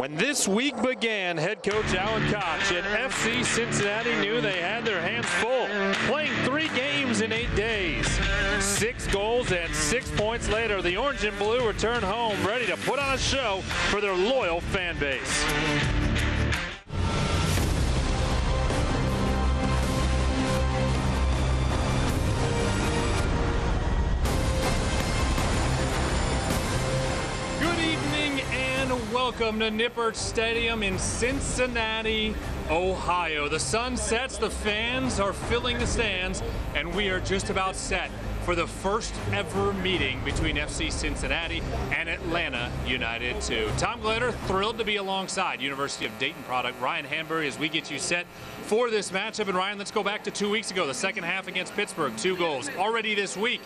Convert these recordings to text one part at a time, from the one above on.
When this week began, head coach Alan Koch and FC Cincinnati knew they had their hands full, playing 3 games in 8 days. 6 goals and 6 points later, the Orange and Blue return home, ready to put on a show for their loyal fan base. Welcome to Nippert Stadium in Cincinnati, Ohio. The sun sets, the fans are filling the stands, and we are just about set for the first ever meeting between FC Cincinnati and Atlanta United 2. Tom Glader thrilled to be alongside University of Dayton product Ryan Hanbury as we get you set for this matchup. And Ryan, let's go back to 2 weeks ago, the second half against Pittsburgh. 2 goals already this week.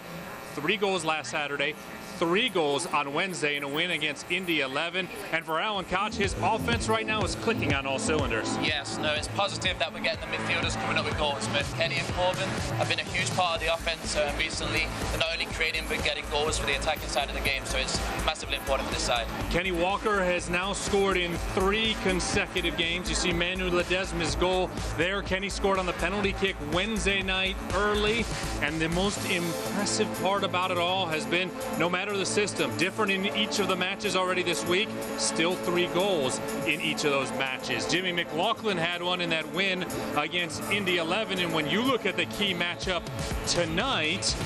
3 goals last Saturday. 3 goals on Wednesday in a win against Indy 11. And for Alan Koch, his offense right now is clicking on all cylinders. Yes, no, it's positive that we're getting the midfielders coming up with goals. But Kenny and Corbin have been a huge part of the offense recently. They're not only creating but getting goals for the attacking side of the game, so it's massively important for this side. Kenny Walker has now scored in 3 consecutive games. You see Manu Ledesma's goal there. Kenny scored on the penalty kick Wednesday night early. And the most impressive part about it all has been, no matter the system, different in each of the matches already this week, still 3 goals in each of those matches. Jimmy McLaughlin had one in that win against Indy 11, and when you look at the key matchup tonight,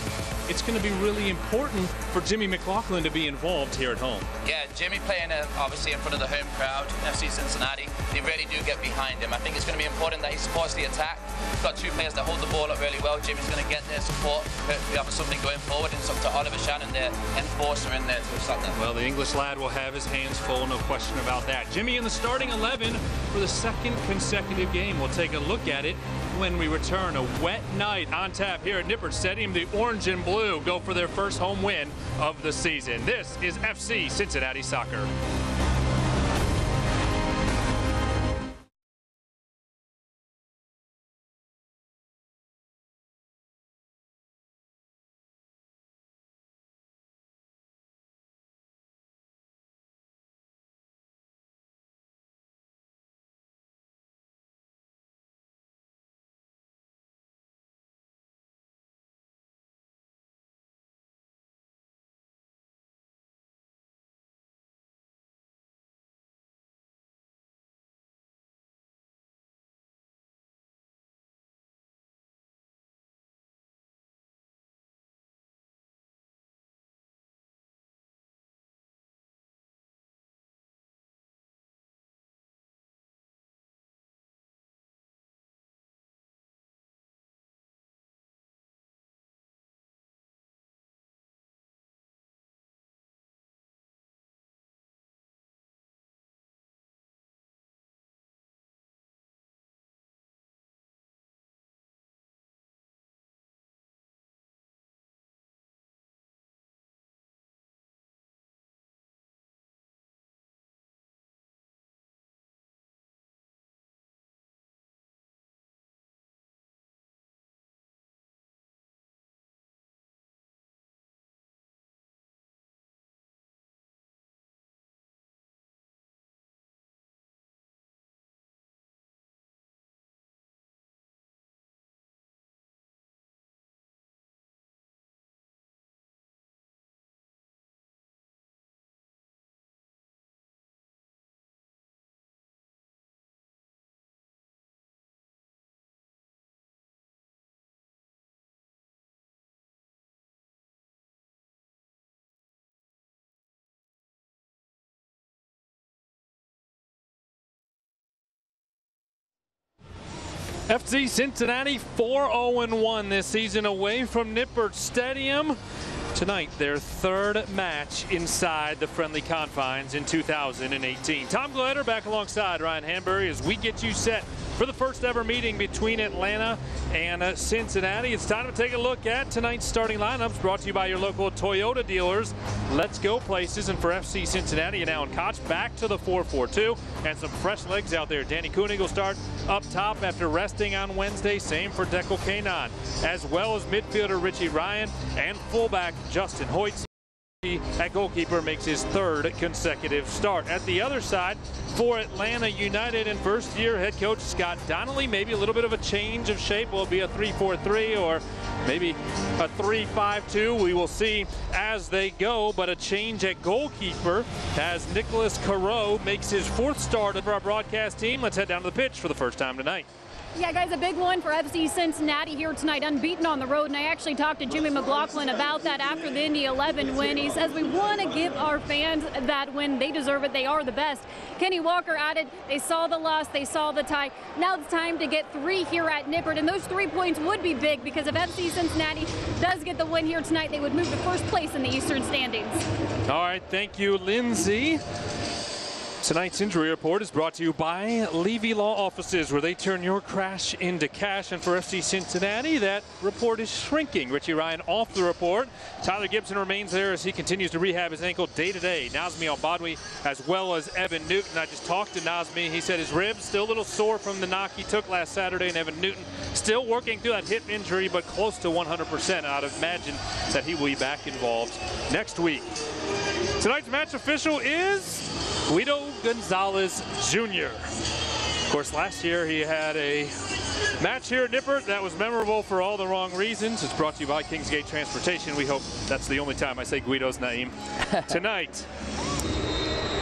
it's going to be really important for Jimmy McLaughlin to be involved here at home. Yeah, Jimmy playing obviously in front of the home crowd, FC Cincinnati, they really do get behind him. I think it's going to be important that he supports the attack. We've got 2 players that hold the ball up really well. Jimmy's going to get their support. We have something going forward, and it's up to Oliver Shannon, their enforcer, in there to stop that. Well, the English lad will have his hands full, no question about that. Jimmy in the starting 11 for the 2nd consecutive game. We'll take a look at it when we return. A wet night on tap here at Nippert Stadium. The Orange and Blue go for their first home win of the season. This is FC Cincinnati Soccer. FC Cincinnati 4-0-1 this season away from Nippert Stadium. Tonight, their 3rd match inside the friendly confines in 2018. Tom Glader back alongside Ryan Hanbury as we get you set for the first ever meeting between Atlanta and Cincinnati. It's time to take a look at tonight's starting lineups, brought to you by your local Toyota dealers. Let's go places. And for FC Cincinnati and Alan Koch, back to the 4-4-2 and some fresh legs out there. Danny Koenig will start up top after resting on Wednesday. Same for Dekel Kanan, as well as midfielder Richie Ryan and fullback Justin Hoyt. at goalkeeper makes his third consecutive start. At the other side, for Atlanta United and first-year head coach Scott Donnelly, maybe a little bit of a change of shape. Will it be a 3-4-3 or maybe a 3-5-2? We will see as they go, but a change at goalkeeper as Nicholas Carreau makes his fourth start of our broadcast team. Let's head down to the pitch for the first time tonight. Yeah, guys, a big one for FC Cincinnati here tonight, unbeaten on the road. And I actually talked to Jimmy McLaughlin about that after the Indy 11 win. He says we want to give our fans that win. They deserve it. They are the best. Kenny Walker added, they saw the loss, they saw the tie. Now it's time to get 3 here at Nippert. And those 3 points would be big because if FC Cincinnati does get the win here tonight, they would move to first place in the Eastern standings. All right, thank you, Lindsay. Tonight's injury report is brought to you by Levy Law Offices, where they turn your crash into cash. And for FC Cincinnati, that report is shrinking. Richie Ryan off the report. Tyler Gibson remains there as he continues to rehab his ankle day to day. Nazmi Al-Badwi as well as Evan Newton. I just talked to Nazmi. He said his ribs still a little sore from the knock he took last Saturday, and Evan Newton still working through that hip injury, but close to 100%. I'd imagine that he will be back involved next week. Tonight's match official is Guido Gonzalez Jr. Of course, last year he had a match here at Nippert that was memorable for all the wrong reasons. It's brought to you by Kingsgate Transportation. We hope that's the only time I say Guido's name. Tonight,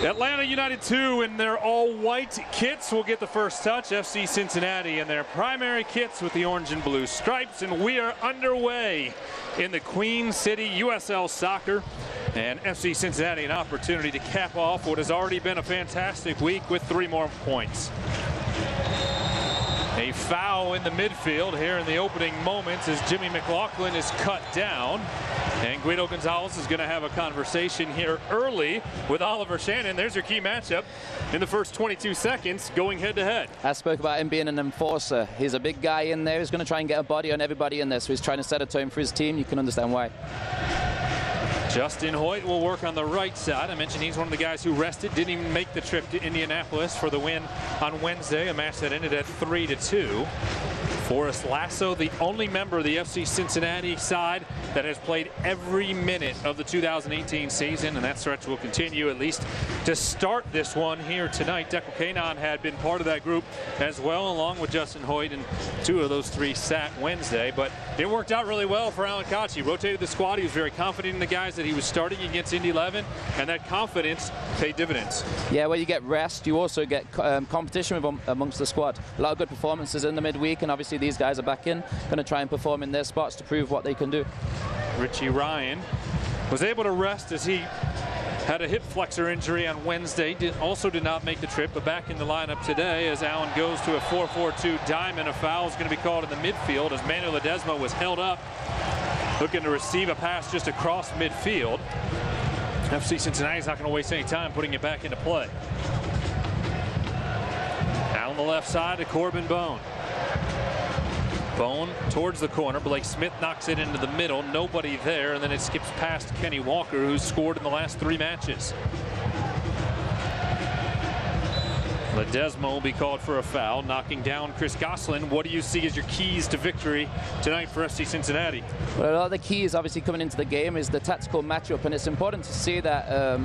Atlanta United 2 in their all-white kits will get the first touch. FC Cincinnati in their primary kits with the orange and blue stripes. And we are underway in the Queen City USL Soccer. And FC Cincinnati an opportunity to cap off what has already been a fantastic week with 3 more points. A foul in the midfield here in the opening moments as Jimmy McLaughlin is cut down. And Guido Gonzalez is going to have a conversation here early with Oliver Shannon. There's your key matchup in the first 22 seconds going head-to-head. I spoke about him being an enforcer. He's a big guy in there. He's going to try and get a body on everybody in there. So he's trying to set a tone for his team. You can understand why. Justin Hoyt will work on the right side. I mentioned he's one of the guys who rested, didn't even make the trip to Indianapolis for the win on Wednesday, a match that ended at 3-2. Forrest Lasso, the only member of the FC Cincinnati side that has played every minute of the 2018 season, and that stretch will continue at least to start this one here tonight. Declan Kanon had been part of that group as well, along with Justin Hoyt, and 2 of those 3 sat Wednesday, but it worked out really well for Alan Koch. He rotated the squad. He was very confident in the guys that he was starting against Indy 11, and that confidence paid dividends. Yeah, well, you get rest. You also get competition amongst the squad. A lot of good performances in the midweek, and obviously these guys are back in, going to try and perform in their spots to prove what they can do. Richie Ryan was able to rest as he had a hip flexor injury on Wednesday. Also did not make the trip, but back in the lineup today as Allen goes to a 4-4-2 diamond. A foul is going to be called in the midfield as Manuel Ledesma was held up, looking to receive a pass just across midfield. FC Cincinnati's not going to waste any time putting it back into play. Down the left side to Corbin Bone. Bone towards the corner. Blake Smith knocks it into the middle. Nobody there, and then it skips past Kenny Walker, who's scored in the last 3 matches. Ledesma will be called for a foul, knocking down Chris Goslin. What do you see as your keys to victory tonight for FC Cincinnati? Well, a lot of the keys obviously coming into the game is the tactical matchup, and it's important to see that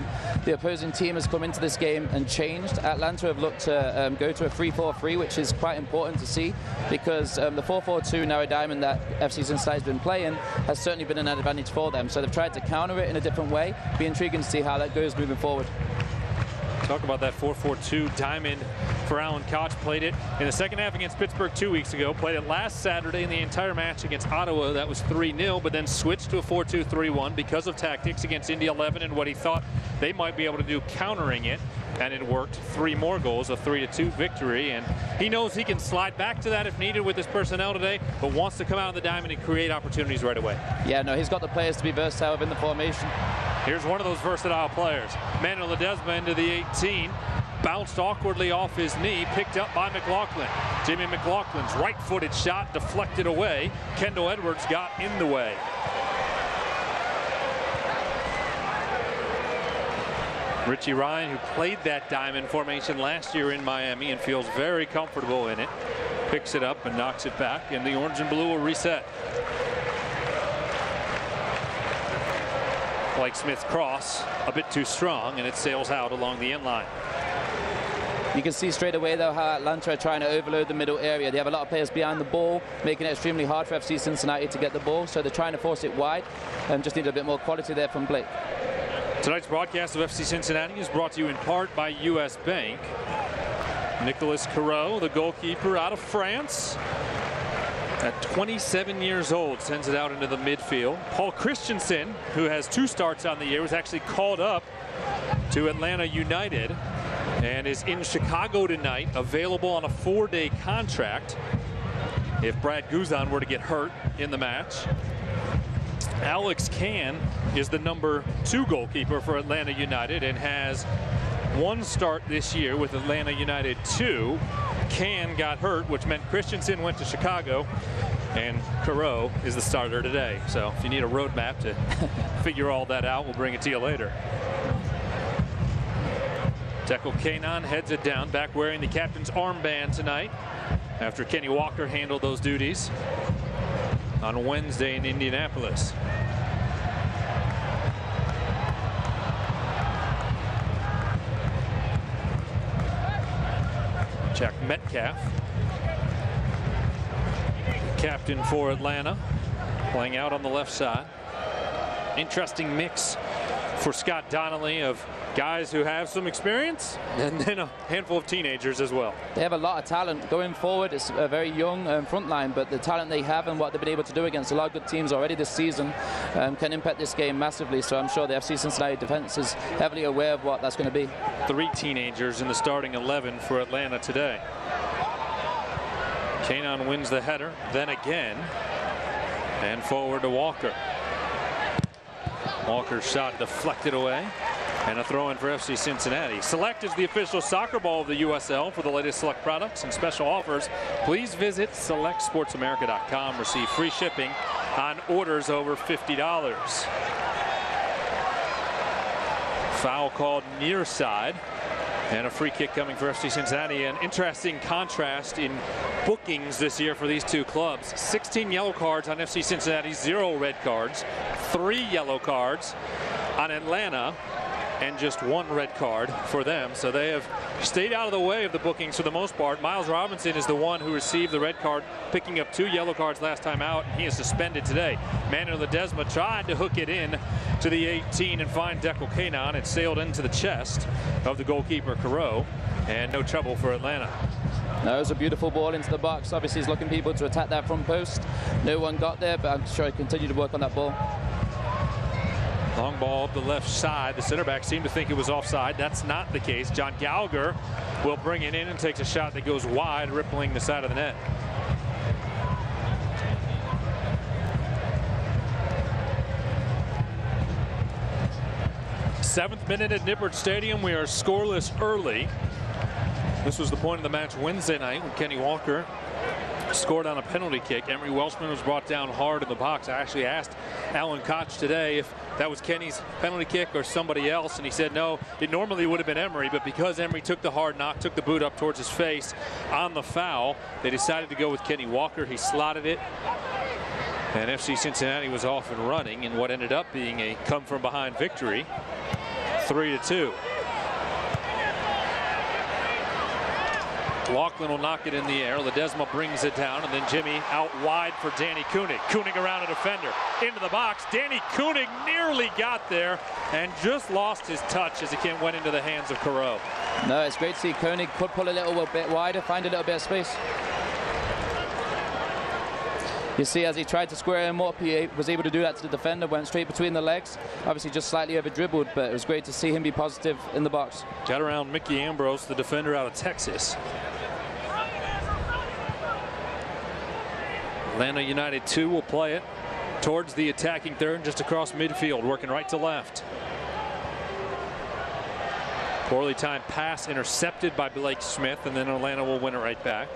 the opposing team has come into this game and changed. Atlanta have looked to go to a 3-4-3, which is quite important to see because the 4-4-2 narrow diamond that FC Cincinnati has been playing has certainly been an advantage for them. So they've tried to counter it in a different way. Be intriguing to see how that goes moving forward. Talk about that 4-4-2 diamond for Alan Koch. Played it in the second half against Pittsburgh 2 weeks ago. Played it last Saturday in the entire match against Ottawa. That was 3-0, but then switched to a 4-2-3-1 because of tactics against Indy 11 and what he thought they might be able to do countering it. And it worked. 3 more goals, a 3-2 victory. And he knows he can slide back to that if needed with his personnel today, but wants to come out of the diamond and create opportunities right away. Yeah, no, he's got the players to be versatile within the formation. Here's one of those versatile players. Manuel Ledesma into the 18. Bounced awkwardly off his knee, picked up by McLaughlin. Jimmy McLaughlin's right-footed shot deflected away. Kendall Edwards got in the way. Richie Ryan, who played that diamond formation last year in Miami and feels very comfortable in it, picks it up and knocks it back, and the orange and blue will reset. Blake Smith's cross a bit too strong, and it sails out along the end line. You can see straight away, though, how Atlanta are trying to overload the middle area. They have a lot of players behind the ball, making it extremely hard for FC Cincinnati to get the ball. So they're trying to force it wide, and just need a bit more quality there from Blake. Tonight's broadcast of FC Cincinnati is brought to you in part by U.S. Bank. Nicolas Carreau, the goalkeeper out of France, at 27 years old, sends it out into the midfield. Paul Christensen, who has 2 starts on the year, was actually called up to Atlanta United and is in Chicago tonight, available on a 4-day contract if Brad Guzan were to get hurt in the match. Alex Can is the number 2 goalkeeper for Atlanta United and has 1 start this year with Atlanta United 2. Can got hurt, which meant Christensen went to Chicago, and Carreau is the starter today. So if you need a roadmap to figure all that out, we'll bring it to you later. Dekel Kainan heads it down, back wearing the captain's armband tonight after Kenny Walker handled those duties on Wednesday in Indianapolis. Jack Metcalf, captain for Atlanta, playing out on the left side. Interesting mix for Scott Donnelly of guys who have some experience and then a handful of teenagers as well. They have a lot of talent going forward. It's a very young front line, but the talent they have and what they've been able to do against a lot of good teams already this season can impact this game massively. So I'm sure the FC Cincinnati defense is heavily aware of what that's going to be. 3 teenagers in the starting 11 for Atlanta today. Kainan wins the header, then again, and forward to Walker. Walker's shot deflected away, and a throw in for FC Cincinnati. Select is the official soccer ball of the USL. For the latest Select products and special offers, please visit selectsportsamerica.com. Receive free shipping on orders over $50. Foul called near side, and a free kick coming for FC Cincinnati. An interesting contrast in bookings this year for these 2 clubs. 16 yellow cards on FC Cincinnati, 0 red cards. 3 yellow cards on Atlanta, and just 1 red card for them. So they have stayed out of the way of the bookings for the most part. Miles Robinson is the one who received the red card, picking up 2 yellow cards last time out, and he is suspended today. Manuel Ledesma tried to hook it in to the 18 and find Dekel Kainan. It sailed into the chest of the goalkeeper Carreau, and no trouble for Atlanta. That was a beautiful ball into the box. Obviously, he's looking people to attack that front post. No one got there, but I'm sure he'll continue to work on that ball. Long ball up the left side. The center back seemed to think it was offside. That's not the case. John Gallagher will bring it in and takes a shot that goes wide, rippling the side of the net. Seventh minute at Nippert Stadium. We are scoreless early. This was the point of the match Wednesday night when Kenny Walker scored on a penalty kick. Emery Welshman was brought down hard in the box. I actually asked Alan Koch today if that was Kenny's penalty kick or somebody else, and he said no, it normally would have been Emery, but because Emery took the hard knock, took the boot up towards his face on the foul, they decided to go with Kenny Walker. He slotted it, and FC Cincinnati was off and running in what ended up being a come-from-behind victory, 3-2. Laughlin will knock it in the air. Ledesma brings it down, and then Jimmy out wide for Danny Koenig. Koenig around a defender. Into the box. Danny Koenig nearly got there and just lost his touch as it went into the hands of Carreau. No, it's great to see Koenig could pull a little bit wider, find a little bit of space. You see, as he tried to square him up, he was able to do that to the defender, went straight between the legs. Obviously just slightly over dribbled, but it was great to see him be positive in the box. Got around Mickey Ambrose, the defender out of Texas. Atlanta United 2 will play it towards the attacking third, just across midfield, working right to left. Poorly timed pass intercepted by Blake Smith, and then Atlanta will win it right back.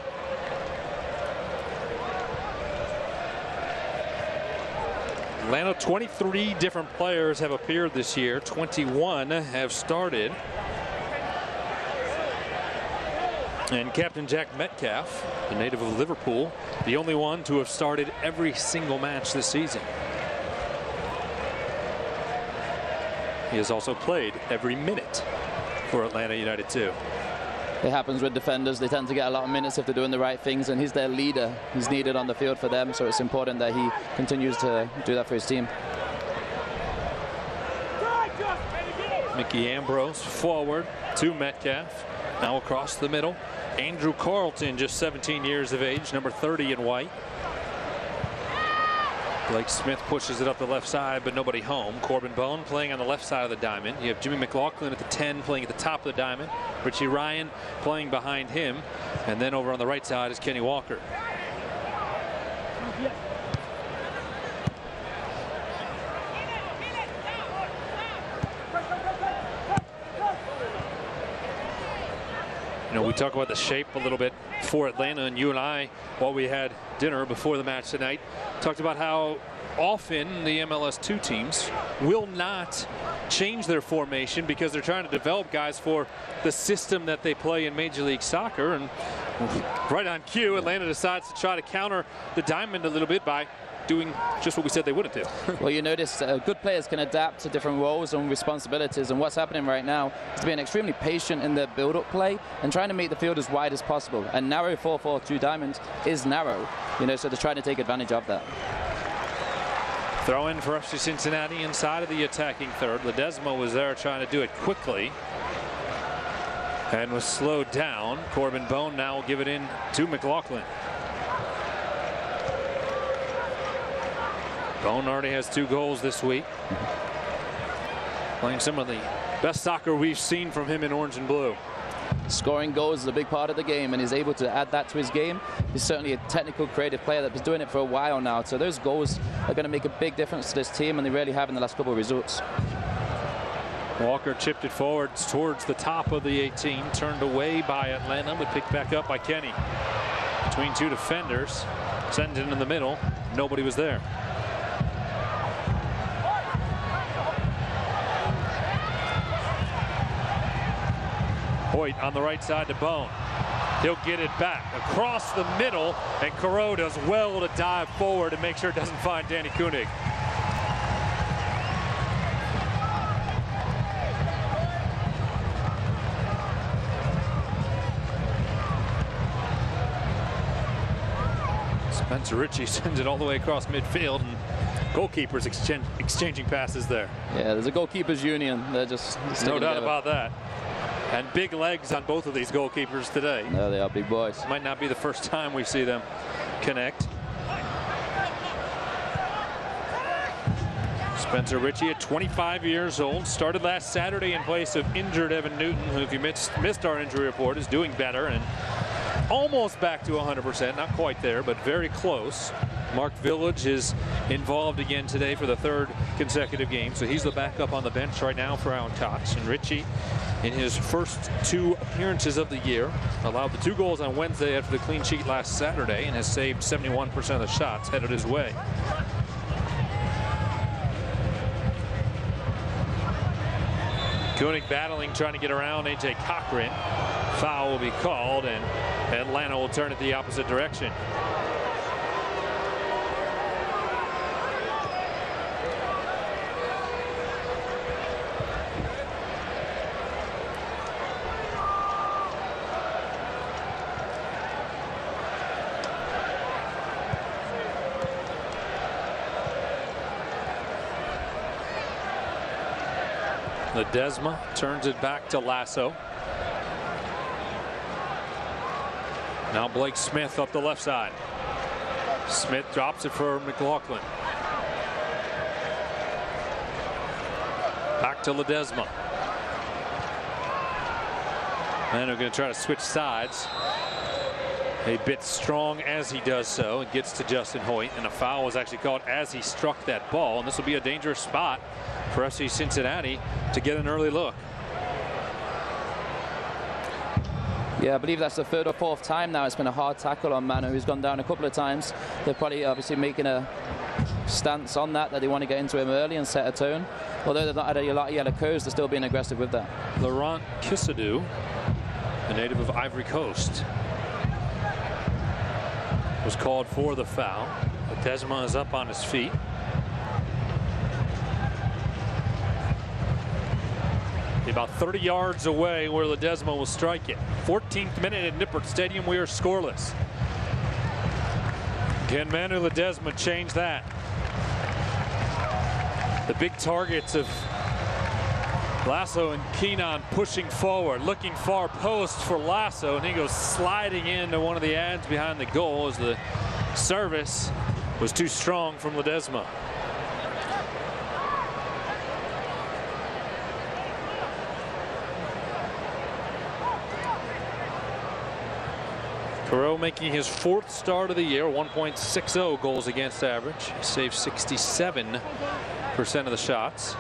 Atlanta, 23 different players have appeared this year. 21 have started. And Captain Jack Metcalf, the native of Liverpool, the only one to have started every single match this season. He has also played every minute for Atlanta United too. It happens with defenders. They tend to get a lot of minutes if they're doing the right things, and he's their leader. He's needed on the field for them, so it's important that he continues to do that for his team. Mickey Ambrose forward to Metcalf. Now across the middle. Andrew Carlton, just 17 years of age, number 30 in white. Blake Smith pushes it up the left side, but nobody home. Corbin Bone playing on the left side of the diamond. You have Jimmy McLaughlin at the 10 playing at the top of the diamond. Richie Ryan playing behind him. And then over on the right side is Kenny Walker. You know, we talk about the shape a little bit for Atlanta, and you and I, while we had dinner before the match tonight, talked about how often the MLS 2 teams will not change their formation because they're trying to develop guys for the system that they play in Major League Soccer. And right on cue, Atlanta decides to try to counter the diamond a little bit by doing just what we said they wouldn't do. Well, you notice good players can adapt to different roles and responsibilities, and what's happening right now is being extremely patient in their build-up play and trying to make the field as wide as possible. And narrow 4-4-2 diamond is narrow, you know, so they're trying to take advantage of that. Throw in for FC Cincinnati inside of the attacking third. Ledesma was there trying to do it quickly and was slowed down. Corbin Bone now will give it in to McLaughlin. Bone already has 2 goals this week. Playing some of the best soccer we've seen from him in orange and blue. Scoring goals is a big part of the game, and he's able to add that to his game. He's certainly a technical, creative player that's been doing it for a while now. So those goals are going to make a big difference to this team, and they really have in the last couple of results. Walker chipped it forwards towards the top of the 18, turned away by Atlanta, but picked back up by Kenny. Between 2 defenders, sent it in the middle. Nobody was there. Hoyt on the right side to Bone. He'll get it back across the middle, and Caro does well to dive forward and make sure it doesn't find Danny Koenig. Spencer Ritchie sends it all the way across midfield, and goalkeepers exchanging passes there. Yeah, there's a goalkeepers union. They're just no doubt together. about that. And big legs on both of these goalkeepers today. No, they are big boys. Might not be the first time we see them connect. Spencer Ritchie at 25 years old, started last Saturday in place of injured Evan Newton, who, if you missed our injury report, is doing better and almost back to 100%, not quite there, but very close. Mark Village is involved again today for the 3rd consecutive game, so he's the backup on the bench right now for Alan Cox. And Ritchie, in his first 2 appearances of the year, allowed the 2 goals on Wednesday after the clean sheet last Saturday, and has saved 71% of the shots headed his way. Koenig battling, trying to get around A.J. Cochran. Foul will be called, and Atlanta will turn it the opposite direction. Ledesma turns it back to Lasso. Now Blake Smith up the left side. Smith drops it for McLaughlin. Back to Ledesma. And we're going to try to switch sides. A bit strong as he does so. It gets to Justin Hoyt, and a foul was actually called as he struck that ball. And this will be a dangerous spot for FC Cincinnati to get an early look. Yeah, I believe that's the 3rd or 4th time now it's been a hard tackle on Manu, who's gone down a couple of times. They're probably obviously making a stance on that they want to get into him early and set a tone. Although they've not had a lot of yellow cards, they're still being aggressive with that. Laurent Kissadou, a native of Ivory Coast, was called for the foul. Ledesma is up on his feet. about 30 yards away where Ledesma will strike it. 14th minute at Nippert Stadium. We are scoreless. Can Manu Ledesma change that? The big targets of Lasso and Keenan pushing forward, looking far post for Lasso, and he goes sliding into one of the ads behind the goal as the service was too strong from Ledesma. Perot making his 4th start of the year, 1.60 goals against average. He saved 67% of the shots.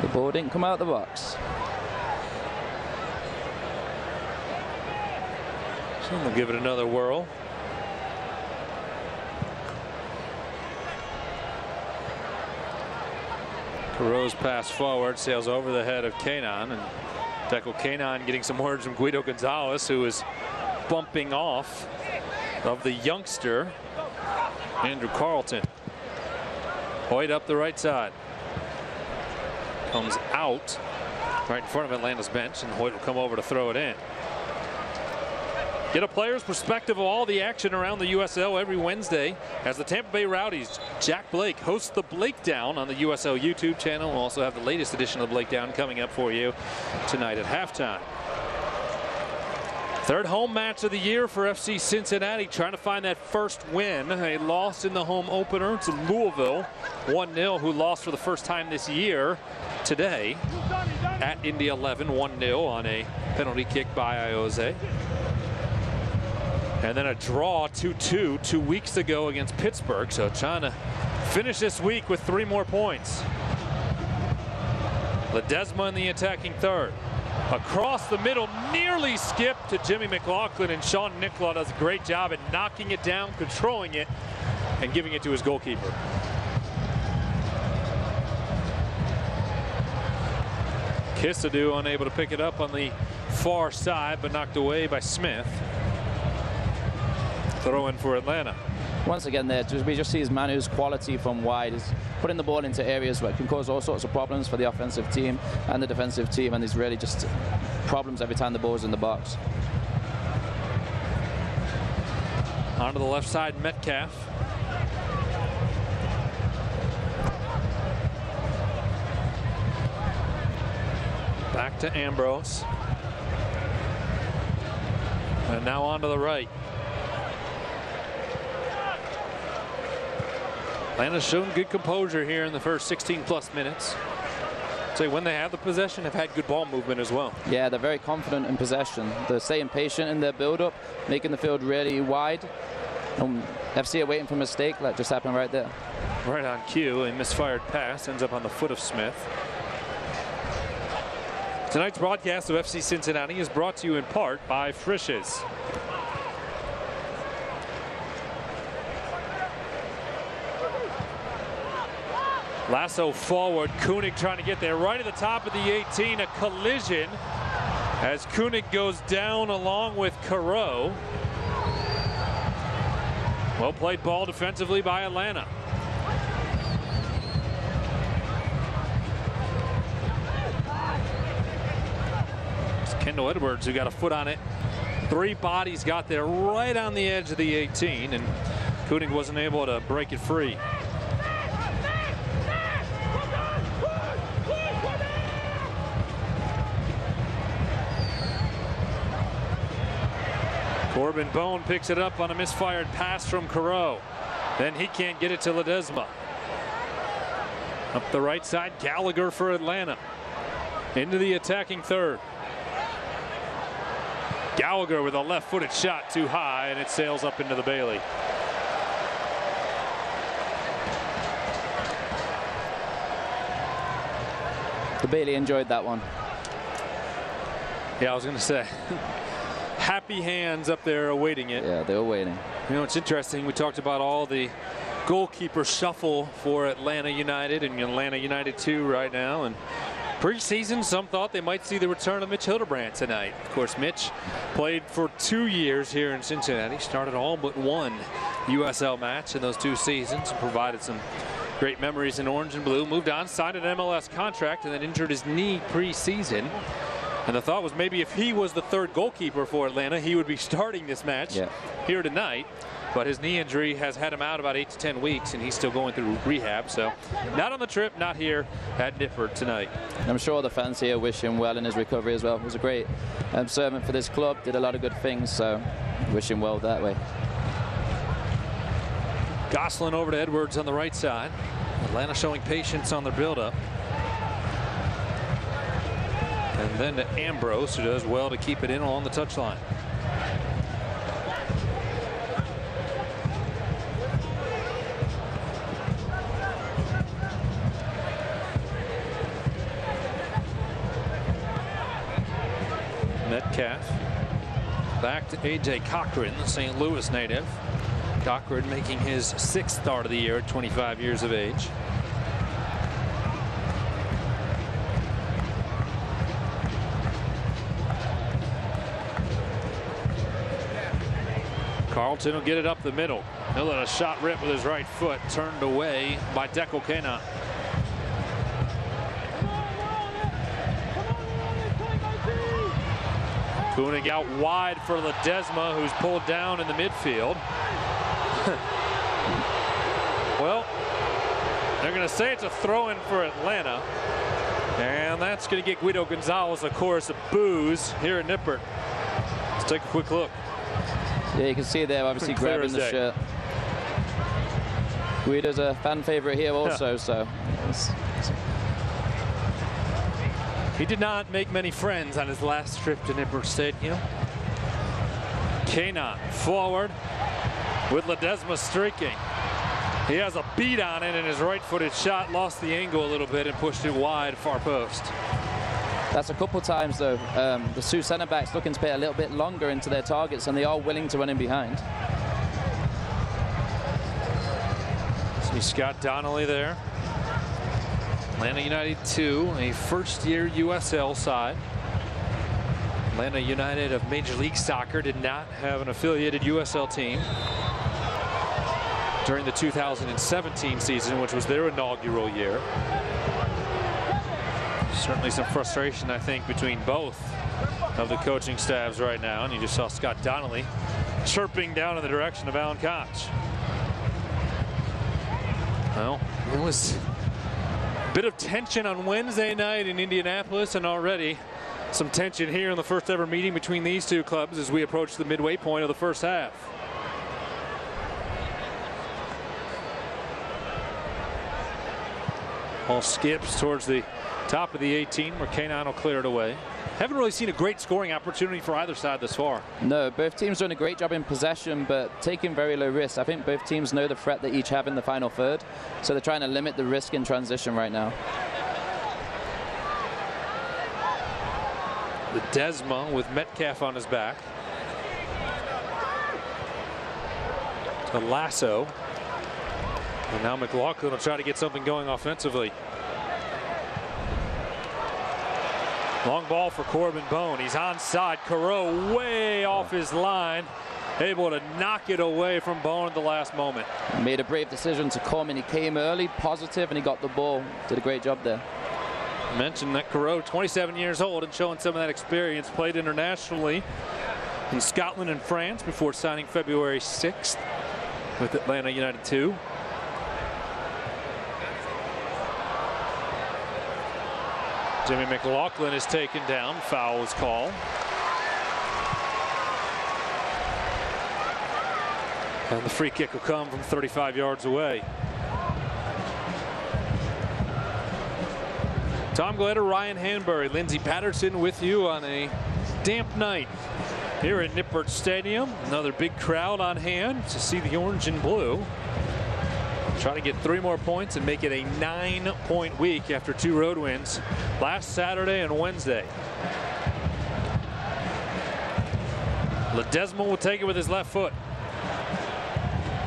The ball didn't come out of the box. So we'll give it another whirl. Perot's pass forward sails over the head of Keenan, and Deco Keenan getting some words from Guido Gonzalez, who is bumping off of the youngster Andrew Carlton. Hoyt up the right side. Comes out right in front of Atlanta's bench, and Hoyt will come over to throw it in. Get a player's perspective of all the action around the USL every Wednesday as the Tampa Bay Rowdies' Jack Blake hosts the Blake Down on the USL YouTube channel. We'll also have the latest edition of the Blake Down coming up for you tonight at halftime. 3rd home match of the year for FC Cincinnati, trying to find that first win. They lost in the home opener to Louisville 1-0, who lost for the first time this year today at Indy 11, 1-0 on a penalty kick by Iose. And then a draw 2-2 2 weeks ago against Pittsburgh. So trying to finish this week with 3 more points. Ledesma in the attacking third. Across the middle, nearly skipped to Jimmy McLaughlin, and Sean Nicola does a great job at knocking it down, controlling it, and giving it to his goalkeeper. Kissadoo unable to pick it up on the far side, but knocked away by Smith. Throw in for Atlanta. Once again there, we just see his Manu's quality from wide. He's putting the ball into areas where it can cause all sorts of problems for the offensive team and the defensive team, and he's really just problems every time the ball's in the box. Onto the left side, Metcalf. Back to Ambrose. And now onto the right. Atlanta's shown good composure here in the first 16+ minutes. So when they have the possession, have had good ball movement as well. Yeah, they're very confident in possession. They're staying patient in their build-up, making the field really wide. FC are waiting for a mistake. That just happened right there. Right on cue, a misfired pass ends up on the foot of Smith. Tonight's broadcast of FC Cincinnati is brought to you in part by Frisch's. Lasso forward, Koenig trying to get there right at the top of the 18. A collision as Koenig goes down along with Caro. Well played ball defensively by Atlanta. It's Kendall Edwards who got a foot on it. 3 bodies got there right on the edge of the 18, and Koenig wasn't able to break it free. Corbin Bone picks it up on a misfired pass from Caro. Then he can't get it to Ledesma. Up the right side, Gallagher for Atlanta. Into the attacking third. Gallagher with a left-footed shot too high, and it sails up into the Bailey. The Bailey enjoyed that one. Yeah, I was going to say. Happy hands up there awaiting it. Yeah, they were waiting. You know, it's interesting. We talked about all the goalkeeper shuffle for Atlanta United and Atlanta United 2 right now. And preseason, some thought they might see the return of Mitch Hildebrand tonight. Of course, Mitch played for 2 years here in Cincinnati, started all but one USL match in those 2 seasons, and provided some Great memories in orange and blue. Moved on, signed an MLS contract, and then injured his knee pre-season. And the thought was maybe if he was the third goalkeeper for Atlanta, he would be starting this match here tonight. But his knee injury has had him out about 8 to 10 weeks, and he's still going through rehab. So not on the trip, not here at Nippert tonight. I'm sure the fans here wish him well in his recovery as well. He was a great servant for this club, did a lot of good things, so wish him well that way. Gosselin over to Edwards on the right side. Atlanta showing patience on their build-up. And then to Ambrose, who does well to keep it in along the touchline. Metcalf back to A.J. Cochran, the St. Louis native. Cochran making his 6th start of the year at 25 years of age. Carlton will get it up the middle. He'll let a shot rip with his right foot, turned away by Dekel Kainan. Koenig out wide for Ledesma, who's pulled down in the midfield. Well, they're going to say it's a throw-in for Atlanta. And that's going to get Guido Gonzalez a chorus of boos here at Nippert. Let's take a quick look. Yeah, you can see there, obviously grabbing the shirt. Guido's a fan favorite here also, so. He did not make many friends on his last trip to Nippert Stadium. Kainan forward with Ledesma streaking. He has a beat on it, and his right-footed shot lost the angle a little bit and pushed it wide, far post. That's a couple times, though. The Sioux centre-backs looking to play a little bit longer into their targets, and they are willing to run in behind. See Scott Donnelly there. Atlanta United 2, a first-year USL side. Atlanta United of Major League Soccer did not have an affiliated USL team during the 2017 season, which was their inaugural year. Certainly some frustration, I think, between both of the coaching staffs right now. And you just saw Scott Donnelly chirping down in the direction of Alan Koch. Well, it was a bit of tension on Wednesday night in Indianapolis, and already some tension here in the first ever meeting between these two clubs as we approach the midway point of the first half. Ball skips towards the top of the 18 where Kainan will clear it away. Haven't really seen a great scoring opportunity for either side this far. No, both teams doing a great job in possession, but taking very low risks. I think both teams know the threat they each have in the final third, so they're trying to limit the risk in transition right now. Ledesma with Metcalf on his back. To Lasso. And now McLaughlin will try to get something going offensively. Long ball for Corbin Bone. He's onside. Carreau way off his line. Able to knock it away from Bone at the last moment. Made a brave decision to come, and he came early, positive, and he got the ball. Did a great job there. Mentioned that Carreau, 27 years old and showing some of that experience, played internationally in Scotland and France before signing February 6th with Atlanta United 2. Jimmy McLaughlin is taken down. Foul is called. And the free kick will come from 35 yards away. Tom Gledder, Ryan Hanbury, Lindsey Patterson with you on a damp night here at Nippert Stadium. Another big crowd on hand to see the orange and blue. Try to get 3 more points and make it a 9-point week after 2 road wins last Saturday and Wednesday. Ledesma will take it with his left foot.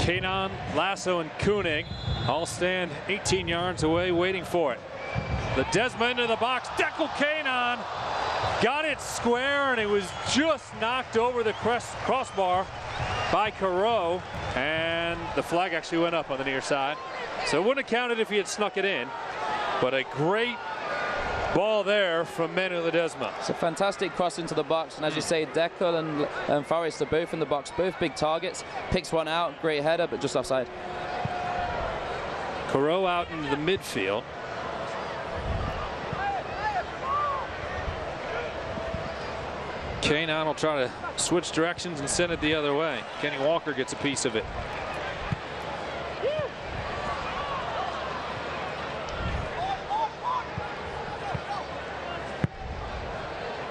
Kainan, Lasso, and Koenig all stand 18 yards away waiting for it. Ledesma into the box. Dekel Kainan got it square, and it was just knocked over the crossbar by Carreau, and the flag actually went up on the near side. So it wouldn't have counted if he had snuck it in, but a great ball there from Manu Ledesma. It's a fantastic cross into the box, and as you say, Deckel and Forrest are both in the box, both big targets. Picks one out, great header, but just offside. Corot out into the midfield. Kane will try to switch directions and send it the other way. Kenny Walker gets a piece of it.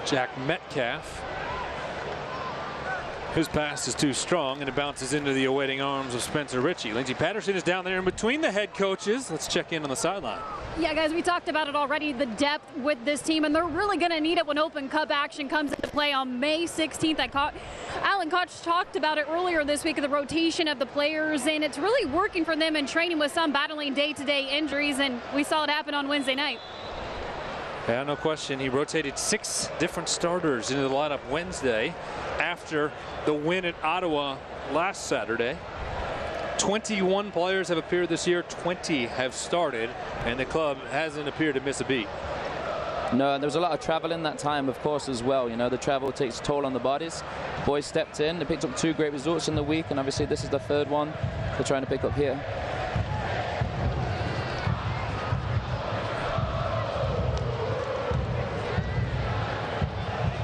Jack Metcalf. His pass is too strong, and it bounces into the awaiting arms of Spencer Ritchie. Lindsey Patterson is down there in between the head coaches. Let's check in on the sideline. Yeah, guys, we talked about it already, the depth with this team, and they're really going to need it when Open Cup action comes into play on May 16th. Alan Koch talked about it earlier this week, the rotation of the players, and it's really working for them in training with some battling day-to-day injuries, and we saw it happen on Wednesday night. Yeah, no question. He rotated 6 different starters into the lineup Wednesday after the win at Ottawa last Saturday. 21 players have appeared this year, 20 have started, and the club hasn't appeared to miss a beat. No, and there was a lot of travel in that time, of course, as well. You know, the travel takes a toll on the bodies. Boys stepped in, they picked up 2 great results in the week, and obviously this is the 3rd one they're trying to pick up here.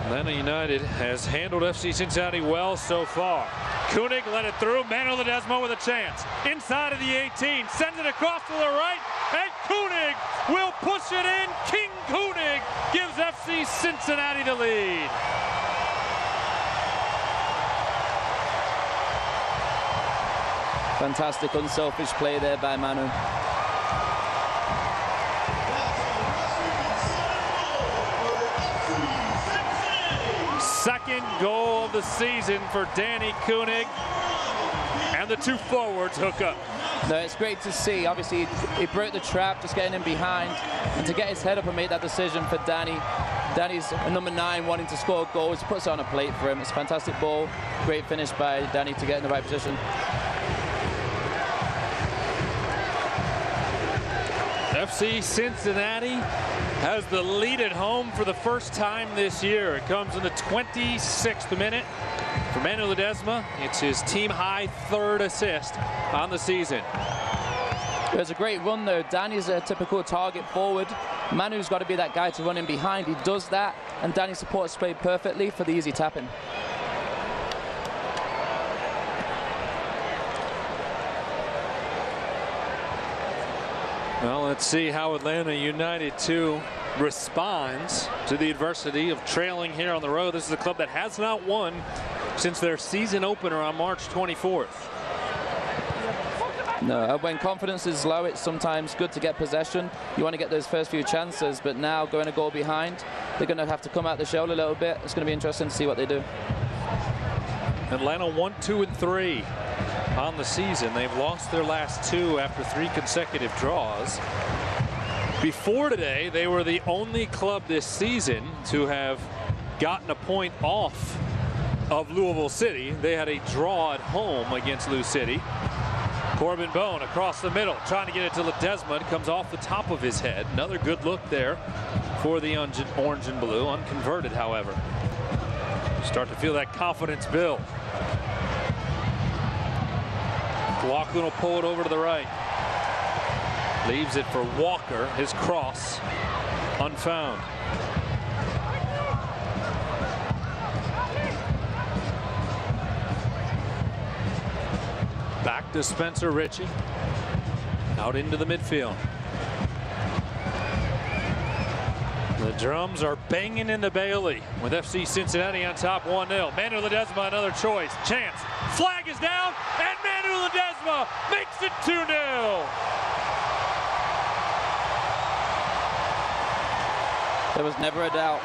Atlanta United has handled FC Cincinnati well so far. Koenig let it through. Manu Ledesma with a chance. Inside of the 18. Sends it across to the right. And Koenig will push it in. King Koenig gives FC Cincinnati the lead. Fantastic unselfish play there by Manu. Second goal of the season for Danny Koenig, and the 2 forwards hook up. No, it's great to see. Obviously, he broke the trap, just getting in behind, and to get his head up and make that decision for Danny. Danny's number 9 wanting to score goals, puts it on a plate for him. It's a fantastic ball, great finish by Danny to get in the right position. FC Cincinnati has the lead at home for the first time this year. It comes in the 26th minute for Manu Ledesma. It's his team-high 3rd assist on the season. It was a great run, though. Danny's a typical target forward. Manu's got to be that guy to run in behind. He does that, and Danny supports play perfectly for the easy tap-in. Well, let's see how Atlanta United 2 responds to the adversity of trailing here on the road. This is a club that has not won since their season opener on March 24th. No, when confidence is low, it's sometimes good to get possession. You want to get those first few chances, but now going a goal behind, they're going to have to come out the shell a little bit. It's going to be interesting to see what they do. Atlanta 1-2-3 on the season. They've lost their last 2 after 3 consecutive draws. Before today, they were the only club this season to have gotten a point off of Louisville City. They had a draw at home against Lou City. Corbin Bone across the middle, trying to get it to Ledesma. It comes off the top of his head. Another good look there for the orange and blue, unconverted, however. Start to feel that confidence build. McLaughlin will pull it over to the right. Leaves it for Walker, his cross, unfound. Back to Spencer Ritchie. Out into the midfield. The drums are banging in the Bailey with FC Cincinnati on top 1-0. Manu Ledesma, another choice. Chance. Flag is down, and Manu Ledesma makes it 2-0. There was never a doubt.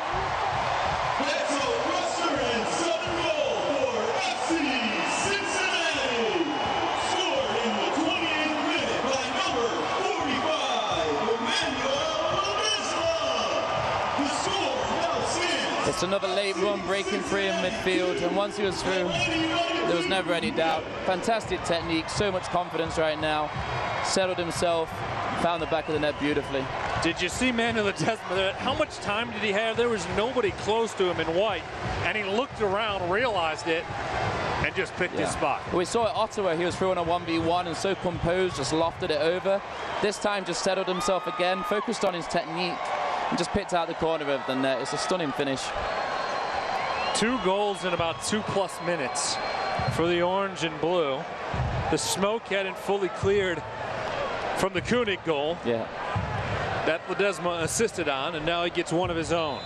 That's a restaurant southern goal for FC Cincinnati. Scored in the 28th minute by number 45, Emmanuel Ledesma. The score now stands. It's another late run breaking free in midfield, and once he was through, there was never any doubt. Fantastic technique, so much confidence right now. settled himself, found the back of the net beautifully. Did you see Manu Ledesma there? How much time did he have? There was nobody close to him in white, and he looked around, realized it, and just picked his spot. We saw at Ottawa, he was throwing a 1v1 and so composed, just lofted it over. This time just settled himself again, focused on his technique, and just picked out the corner of the net. It's a stunning finish. 2 goals in about 2+ minutes for the orange and blue. The smoke hadn't fully cleared from the Koenig goal. Yeah. That Ledesma assisted on, and now he gets one of his own.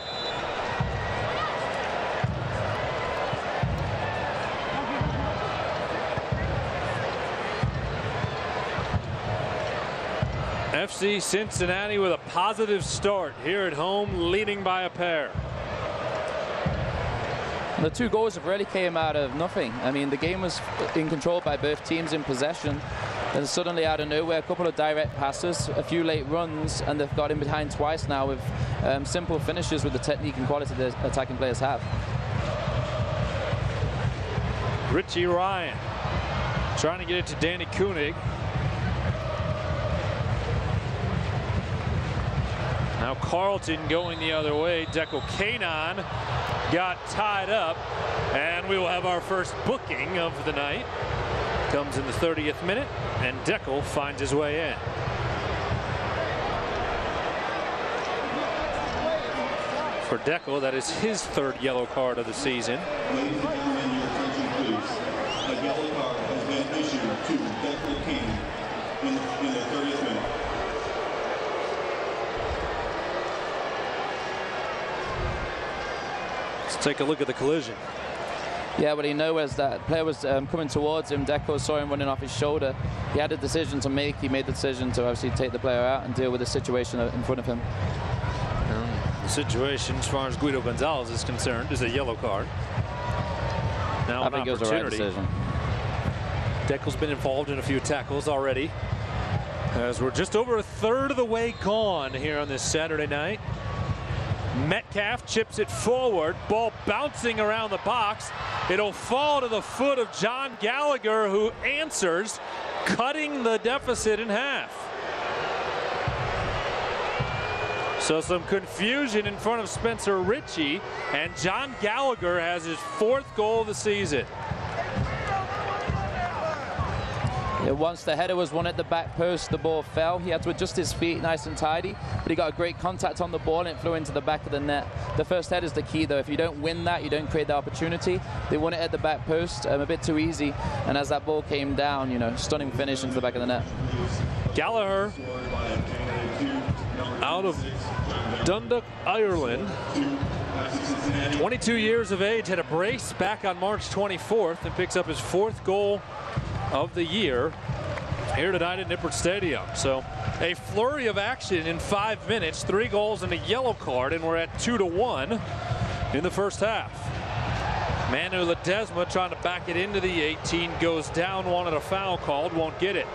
FC Cincinnati with a positive start here at home, leading by a pair. The 2 goals have really came out of nothing. I mean, the game was in control by both teams in possession, and suddenly out of nowhere, a couple of direct passes, a few late runs, and they've got in behind twice now with simple finishes with the technique and quality the attacking players have. Richie Ryan trying to get it to Danny Koenig. Now Carlton going the other way. Deco Kanon got tied up, and we will have our first booking of the night. Comes in the 30th minute, and Deco finds his way in. For Deco, that is his 3rd yellow card of the season. Ladies and gentlemen, your attention please. A yellow card has been issued to Deco King in the 30th minute. Let's take a look at the collision. Yeah, but he knows as that player was coming towards him. Deco saw him running off his shoulder. He had a decision to make. He made the decision to obviously take the player out and deal with the situation in front of him. The situation, as far as Guido Gonzalez is concerned, is a yellow card. Now I think it was the right decision. Deco's been involved in a few tackles already, as we're just over a 1/3 of the way gone here on this Saturday night. Metcalf chips it forward, ball bouncing around the box. It'll fall to the foot of John Gallagher, who answers, cutting the deficit in half. So some confusion in front of Spencer Ritchie, and John Gallagher has his 4th goal of the season. Yeah, once the header was won at the back post, the ball fell. He had to adjust his feet nice and tidy, but he got a great contact on the ball and it flew into the back of the net. The first header is the key, though. If you don't win that, you don't create the opportunity. They won it at the back post, a bit too easy, and as that ball came down, you know, stunning finish into the back of the net. Gallagher, out of Dundalk, Ireland, 22 years of age, had a brace back on March 24th and picks up his 4th goal of the year here tonight at Nippert Stadium. So a flurry of action in 5 minutes, 3 goals and a yellow card, and we're at 2-1 in the first half. Manu Ledesma trying to back it into the 18, goes down, wanted a foul called, won't get it.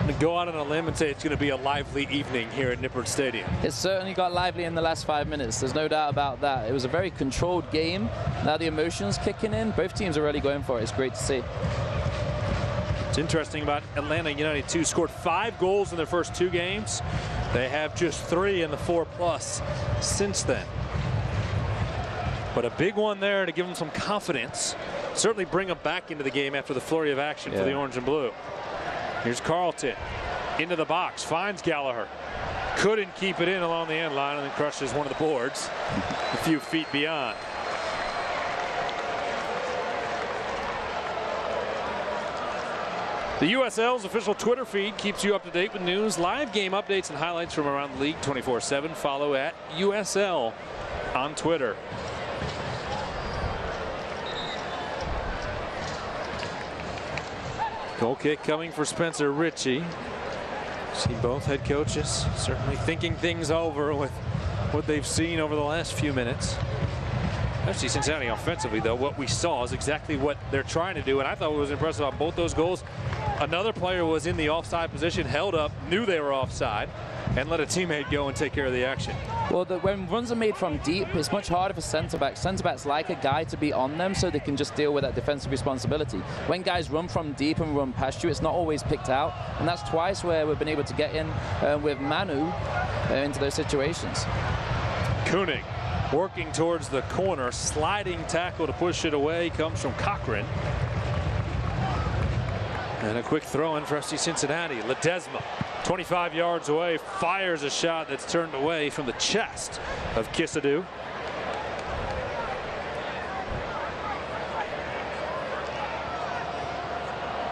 To go out on a limb and say it's going to be a lively evening here at Nippert Stadium. It certainly got lively in the last 5 minutes. There's no doubt about that. It was a very controlled game. Now the emotions kicking in. Both teams are really going for it. It's great to see. It's interesting about Atlanta United, too. Scored 5 goals in their first 2 games. They have just 3 in the 4+ since then. But a big one there to give them some confidence. Certainly bring them back into the game after the flurry of action for the orange and blue. Here's Carlton into the box, finds Gallagher. Couldn't keep it in along the end line and then crushes one of the boards a few feet beyond. The USL's official Twitter feed keeps you up to date with news, live game updates, and highlights from around the league 24/7. Follow at USL on Twitter. Goal kick coming for Spencer Ritchie. See both head coaches certainly thinking things over with what they've seen over the last few minutes. FC Cincinnati offensively, though, what we saw is exactly what they're trying to do, and I thought what was impressive about both those goals, another player was in the offside position, held up, knew they were offside, and let a teammate go and take care of the action. Well, when runs are made from deep, it's much harder for center backs. Center backs like a guy to be on them so they can just deal with that defensive responsibility. When guys run from deep and run past you, it's not always picked out, and that's twice where we've been able to get in with Manu into those situations. Koenig working towards the corner, sliding tackle to push it away comes from Cochran. And a quick throw in for FC Cincinnati. Ledesma, 25 yards away, fires a shot that's turned away from the chest of Kisadu.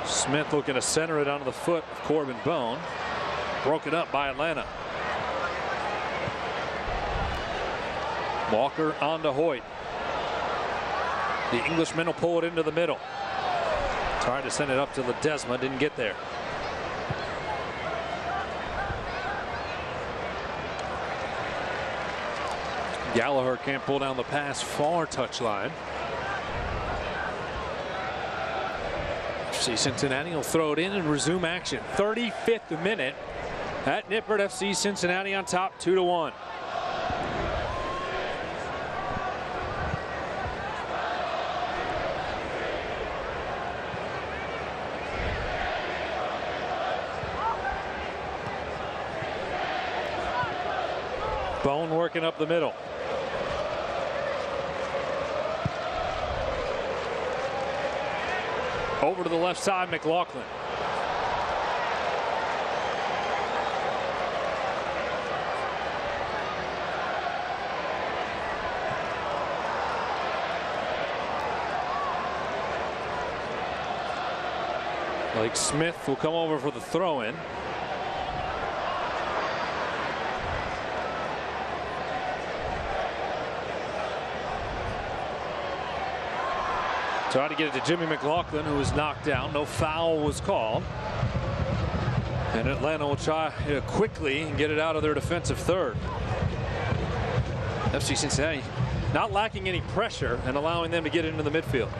Smith looking to center it onto the foot of Corbin Bone. Broken up by Atlanta. Walker on to Hoyt. The Englishman will pull it into the middle. Tried to send it up to Ledesma, didn't get there. Gallagher can't pull down the pass, far touchline. FC Cincinnati will throw it in and resume action. 35th minute at Nippert. FC Cincinnati on top 2-1. Bone working up the middle. Over to the left side, McLaughlin. Blake Smith will come over for the throw-in. Tried to get it to Jimmy McLaughlin, who was knocked down. No foul was called. And Atlanta will try quickly and get it out of their defensive third. FC Cincinnati not lacking any pressure and allowing them to get into the midfield.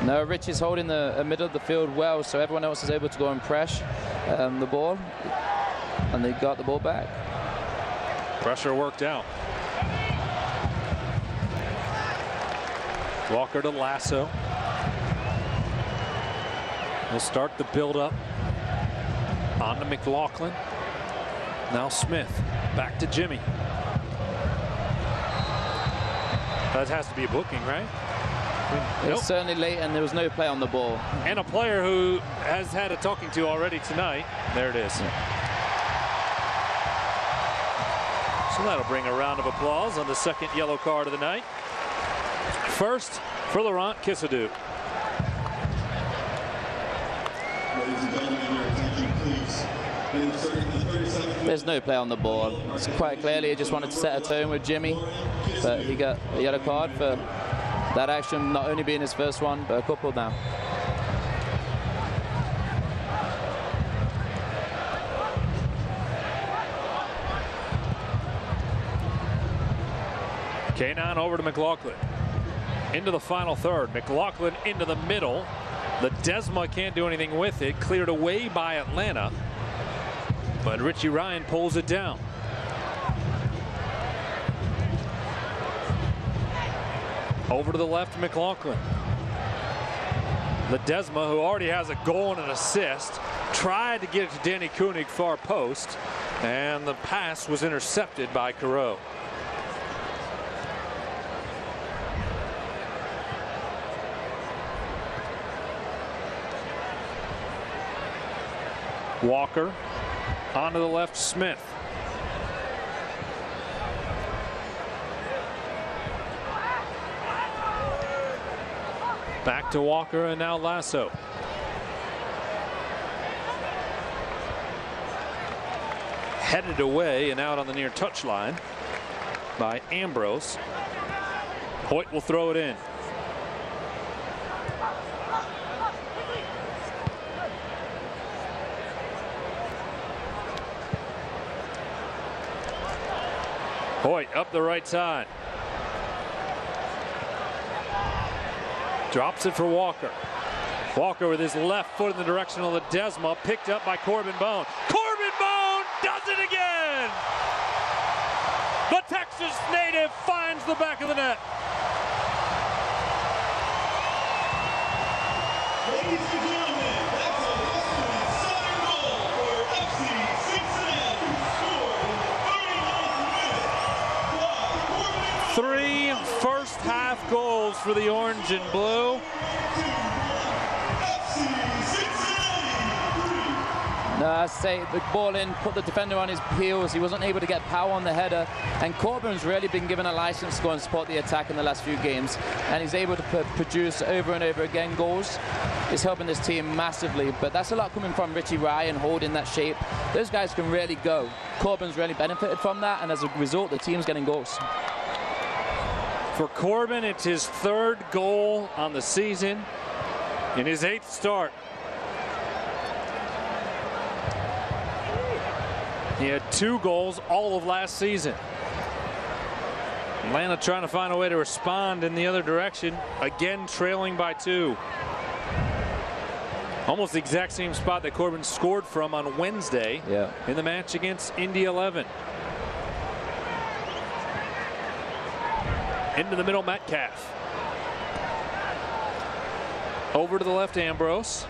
No, Rich is holding the middle of the field well, so everyone else is able to go and press the ball, and they got the ball back. Pressure worked out. Walker to Lasso. We'll start the build-up. On to McLaughlin. Now Smith. Back to Jimmy. That has to be a booking, right? It's Nope. certainly late, and there was no play on the ball. And a player who has had a talking to already tonight. There it is. So that'll bring a round of applause on the second yellow card of the night. First for Laurent Kisadu. Ladies and gentlemen, your attention, please. Insert the 37th. There's no play on the ball. It's quite clearly he just wanted to set a tone with Jimmy, but he got a yellow card for that action, not only being his first one, but a couple now. K9 over to McLaughlin. Into the final third. McLaughlin into the middle. Ledesma can't do anything with it. Cleared away by Atlanta. But Richie Ryan pulls it down. Over to the left, McLaughlin. Ledesma, who already has a goal and an assist, tried to get it to Danny Koenig far post, and the pass was intercepted by Carreau. Walker onto the left, Smith. Back to Walker and now Lasso. Headed away and out on the near touchline by Ambrose. Hoyt will throw it in. Hoyt up the right side. Drops it for Walker. Walker with his left foot in the direction of Ledesma, picked up by Corbin Bone. Corbin Bone does it again! The Texans Kansas native finds the back of the net. Ladies and gentlemen, that's a last-minute goal for FC Cincinnati, scored in the 39th minute by Corbin. 3 first-half goals for the orange and blue. No, I say the ball in, put the defender on his heels. He wasn't able to get power on the header. And Corbin's really been given a license to go and support the attack in the last few games. And he's able to produce over and over again goals. It's helping this team massively. But that's a lot coming from Richie Ryan holding that shape. Those guys can really go. Corbin's really benefited from that. And as a result, the team's getting goals. For Corbin, it's his 3rd goal on the season in his 8th start. He had 2 goals all of last season. Atlanta trying to find a way to respond in the other direction. Again, trailing by 2. Almost the exact same spot that Corbin scored from on Wednesday in the match against Indy 11. Into the middle, Metcalf. Over to the left, Ambrose.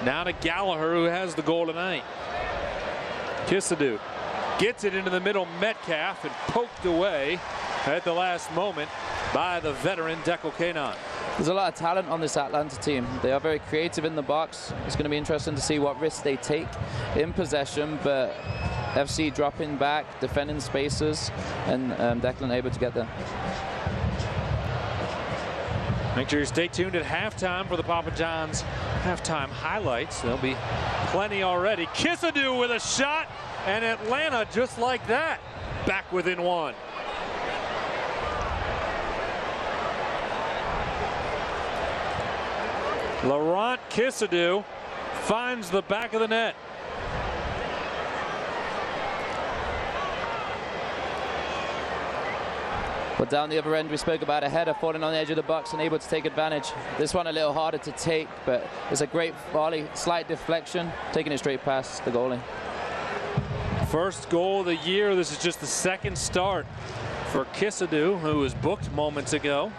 Now to Gallagher, who has the goal tonight. Kissadoo gets it into the middle, Metcalf, and poked away at the last moment by the veteran Declan Kanon. There's a lot of talent on this Atlanta team. They are very creative in the box. It's going to be interesting to see what risks they take in possession, but FC dropping back, defending spaces, and Declan able to get there. Make sure you stay tuned at halftime for the Papa John's halftime highlights. There'll be plenty already. Kissadoo with a shot, and Atlanta just like that, back within 1. Laurent Kissadoo finds the back of the net. But down the other end, we spoke about a header falling on the edge of the box and able to take advantage. This one a little harder to take, but it's a great volley, slight deflection, taking it straight past the goalie. First goal of the year. This is just the 2nd start for Kissadoo, who was booked moments ago.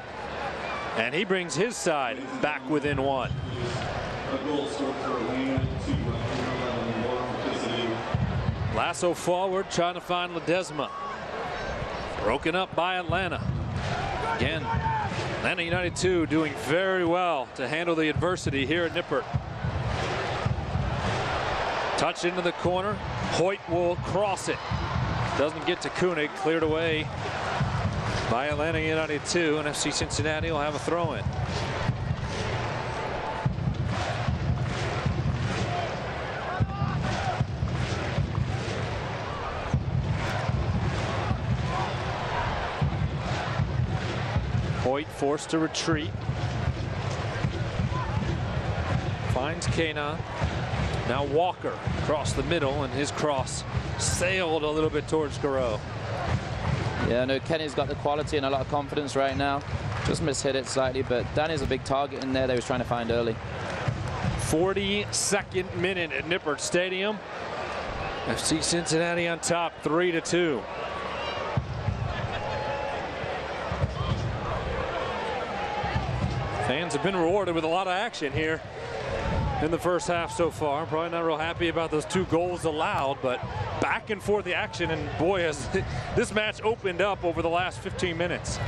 And he brings his side back within 1. A goal scored for Atlanta, 2 Lasso forward, trying to find Ledesma. Broken up by Atlanta. Again, Atlanta United 2 doing very well to handle the adversity here at Nippert. Touch into the corner. Hoyt will cross it. Doesn't get to Koenig. Cleared away by Atlanta United 2, and FC Cincinnati will have a throw-in. Hoyt forced to retreat. Finds Kanon. Now Walker across the middle, and his cross sailed a little bit towards Garreau. Yeah, no, Kenny's got the quality and a lot of confidence right now. Just mishit it slightly, but Danny's a big target in there they was trying to find early. 42nd minute at Nippert Stadium. FC Cincinnati on top, 3-2. Fans have been rewarded with a lot of action here in the first half so far. Probably not real happy about those 2 goals allowed, but back and forth the action, and boy, has this match opened up over the last 15 minutes.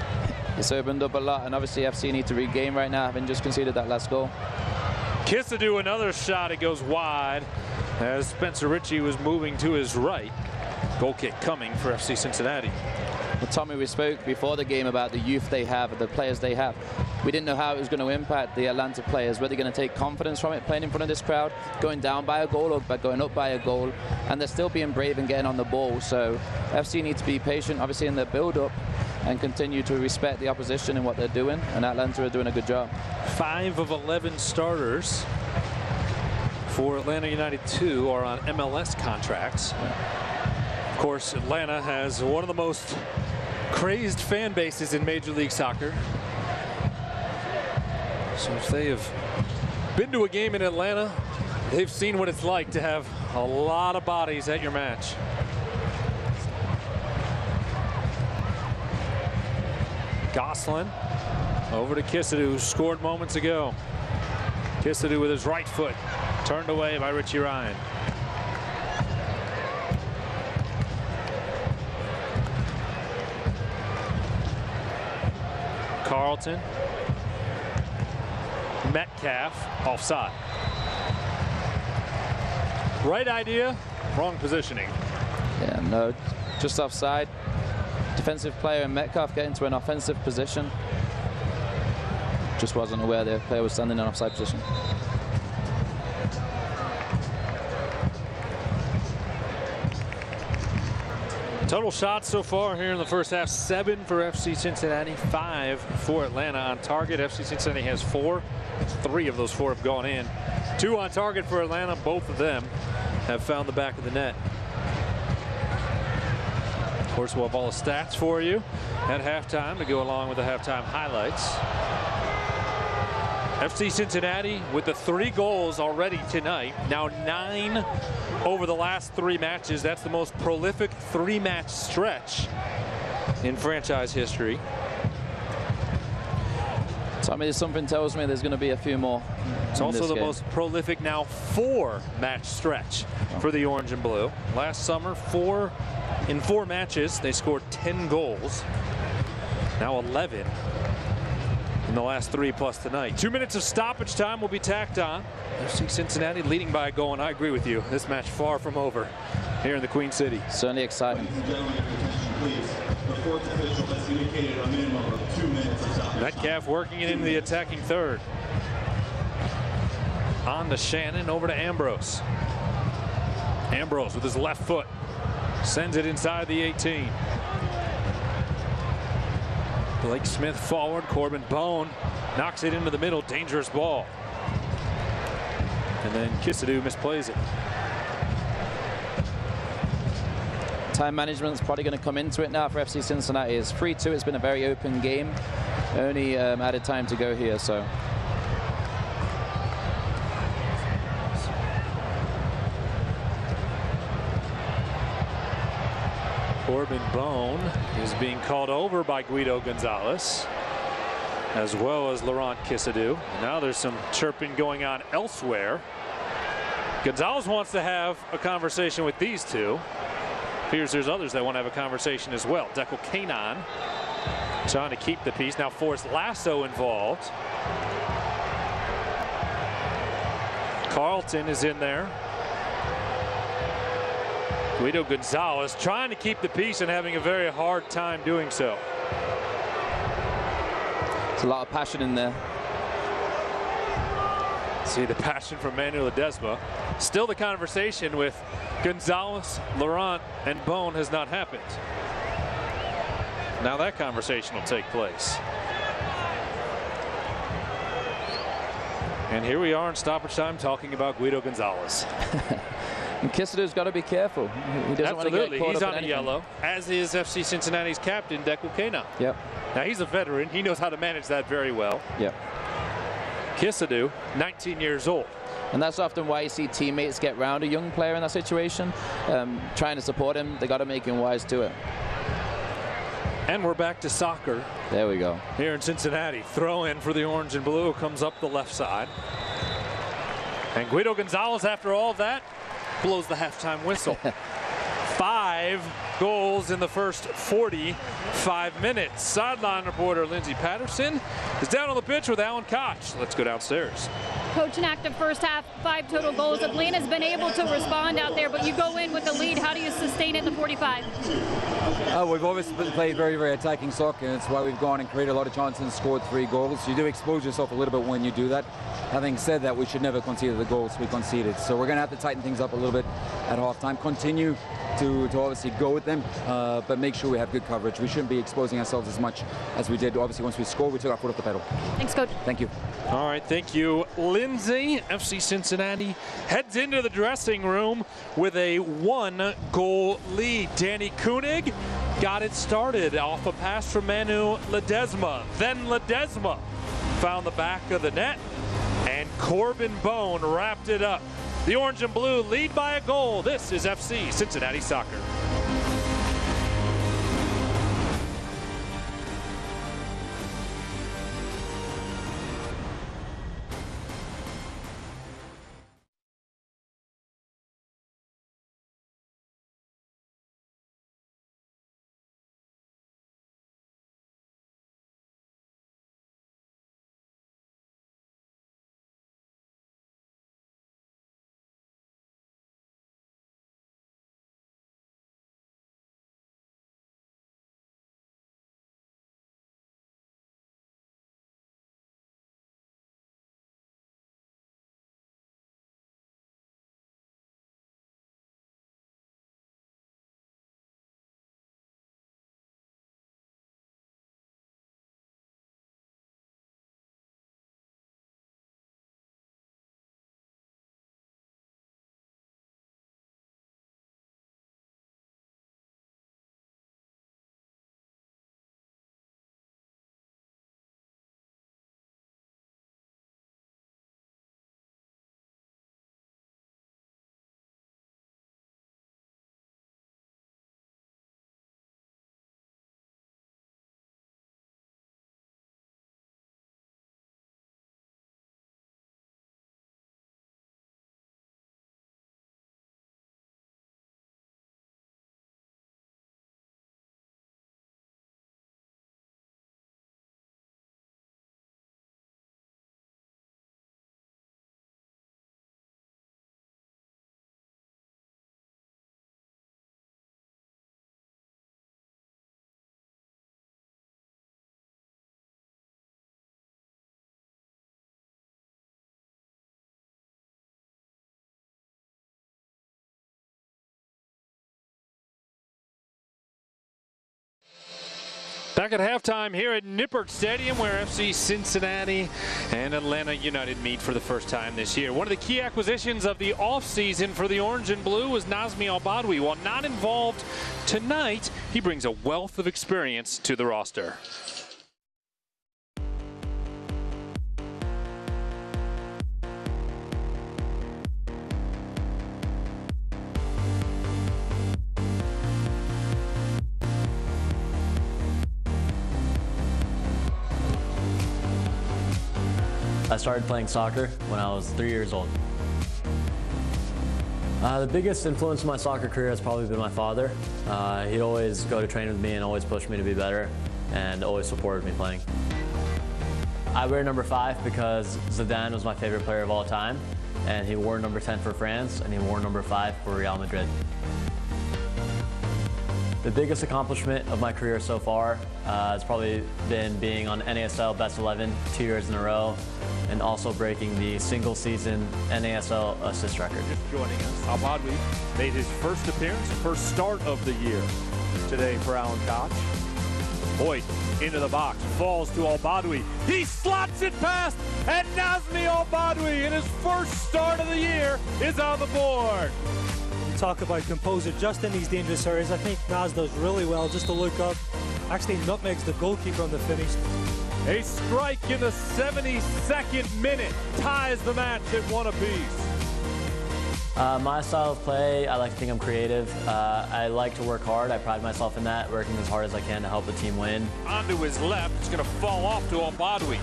It's opened up a lot, and obviously FC need to regain right now, having just conceded that last goal. Kissadoo, another shot, it goes wide as Spencer Ritchie was moving to his right. Goal kick coming for FC Cincinnati. Well, Tommy, we spoke before the game about the youth they have, the players they have. We didn't know how it was going to impact the Atlanta players, whether they're going to take confidence from it, playing in front of this crowd, going down by a goal or by going up by a goal, and they're still being brave and getting on the ball. So FC need to be patient, obviously, in their build-up and continue to respect the opposition and what they're doing, and Atlanta are doing a good job. 5 of 11 starters for Atlanta United 2 are on MLS contracts. Of course, Atlanta has one of the most crazed fan bases in Major League Soccer. So if they have been to a game in Atlanta, they've seen what it's like to have a lot of bodies at your match. Gosselin over to Kisadu, who scored moments ago. Kisadu with his right foot, turned away by Richie Ryan. Carlton. Metcalf, offside. Right idea, wrong positioning. Yeah, no, just offside. Defensive player and Metcalf get into an offensive position. Just wasn't aware the player was standing in an offside position. Total shots so far here in the first half, 7 for FC Cincinnati, 5 for Atlanta on target. FC Cincinnati has 4. 3 of those 4 have gone in. 2 on target for Atlanta. Both of them have found the back of the net. Of course, we'll have all the stats for you at halftime to go along with the halftime highlights. FC Cincinnati with the 3 goals already tonight. Now 9 over the last 3 matches. That's the most prolific 3-match stretch in franchise history. Tommy, something tells me there's going to be a few more. It's also the most prolific now 4-match stretch for the Orange and Blue. Last summer, in 4 matches, they scored 10 goals. Now 11 in the last 3 plus tonight. 2 minutes of stoppage time will be tacked on. FC Cincinnati leading by a goal, and I agree with you. This match far from over here in the Queen City. Certainly exciting. Ladies and gentlemen, your attention, please. The 4th official has indicated a minimum of 2 minutes of stoppage. Metcalf working it into the attacking third. On to Shannon, over to Ambrose. Ambrose with his left foot sends it inside the 18. Blake Smith forward, Corbin Bone knocks it into the middle, dangerous ball. And then Kisadu misplays it. Time management's probably going to come into it now for FC Cincinnati. It's 3-2. It's been a very open game. Only added time to go here, so. Corbin Bone is being called over by Guido Gonzalez, as well as Laurent Kisadu. Now there's some chirping going on elsewhere. Gonzalez wants to have a conversation with these two. Fears there's others that want to have a conversation as well. Dekel Kanan trying to keep the peace. Now Forrest Lasso involved. Carlton is in there. Guido Gonzalez trying to keep the peace and having a very hard time doing so. There's a lot of passion in there. See the passion from Manu Ledesma. Still the conversation with Gonzalez, Laurent, and Bone has not happened. Now that conversation will take place. And here we are in stoppage time talking about Guido Gonzalez. And Kisadu's got to be careful. He doesn't want to get caught He's up on a yellow, as is FC Cincinnati's captain, Dekel Kanan. Yep. Now he's a veteran. He knows how to manage that very well. Yep. Kisadu, 19 years old. And that's often why you see teammates get round a young player in that situation, trying to support him. They got to make him wise to it. And we're back to soccer. There we go. Here in Cincinnati, throw in for the Orange and Blue comes up the left side. And Guido Gonzalez, after all of that, blows the halftime whistle. 5 goals in the first 45 minutes. Sideline reporter Lindsey Patterson is down on the pitch with Alan Koch. Let's go downstairs. Coach, an active first half, 5 total goals. Atlanta's been able to respond out there, but you go in with the lead. How do you sustain it in the 45? We've always played very, very attacking soccer, and it's why we've gone and created a lot of chances and scored 3 goals. You do expose yourself a little bit when you do that. Having said that, we should never concede the goals we conceded. So we're going to have to tighten things up a little bit at halftime. Continue to obviously go with them, but make sure we have good coverage. We shouldn't be exposing ourselves as much as we did. Obviously, once we scored, we took our foot off the pedal. Thanks, Coach. Thank you. All right, thank you, Lindsay. FC Cincinnati heads into the dressing room with a 1-goal lead. Danny Koenig got it started off a pass from Manu Ledesma. Then Ledesma found the back of the net, and Corbin Bone wrapped it up. The Orange and Blue lead by a goal. This is FC Cincinnati Soccer. Back at halftime here at Nippert Stadium, where FC Cincinnati and Atlanta United meet for the first time this year. One of the key acquisitions of the offseason for the Orange and Blue was Nazmi Al-Badwi. While not involved tonight, he brings a wealth of experience to the roster. I started playing soccer when I was 3 years old. The biggest influence in my soccer career has probably been my father. He'd always go to train with me and always push me to be better and always supported me playing. I wear number 5 because Zidane was my favorite player of all time, and he wore number 10 for France and he wore number 5 for Real Madrid. The biggest accomplishment of my career so far has probably been being on NASL Best 11 2 years in a row, and also breaking the single-season NASL assist record. Just joining us, Al-Badwi made his first appearance, first start of the year today for Alan Koch. Hoyt into the box, falls to Al-Badwi. He slots it past, and Nazmi Al-Badwi in his first start of the year is on the board. Talk about composure just in these dangerous areas. I think Naz does really well just to look up. Actually nutmegs the goalkeeper on the finish. A strike in the 72nd minute ties the match at 1 apiece. My style of play, I like to think I'm creative. I like to work hard. I pride myself in that, working as hard as I can to help the team win. Onto his left, it's going to fall off to Al-Badwi.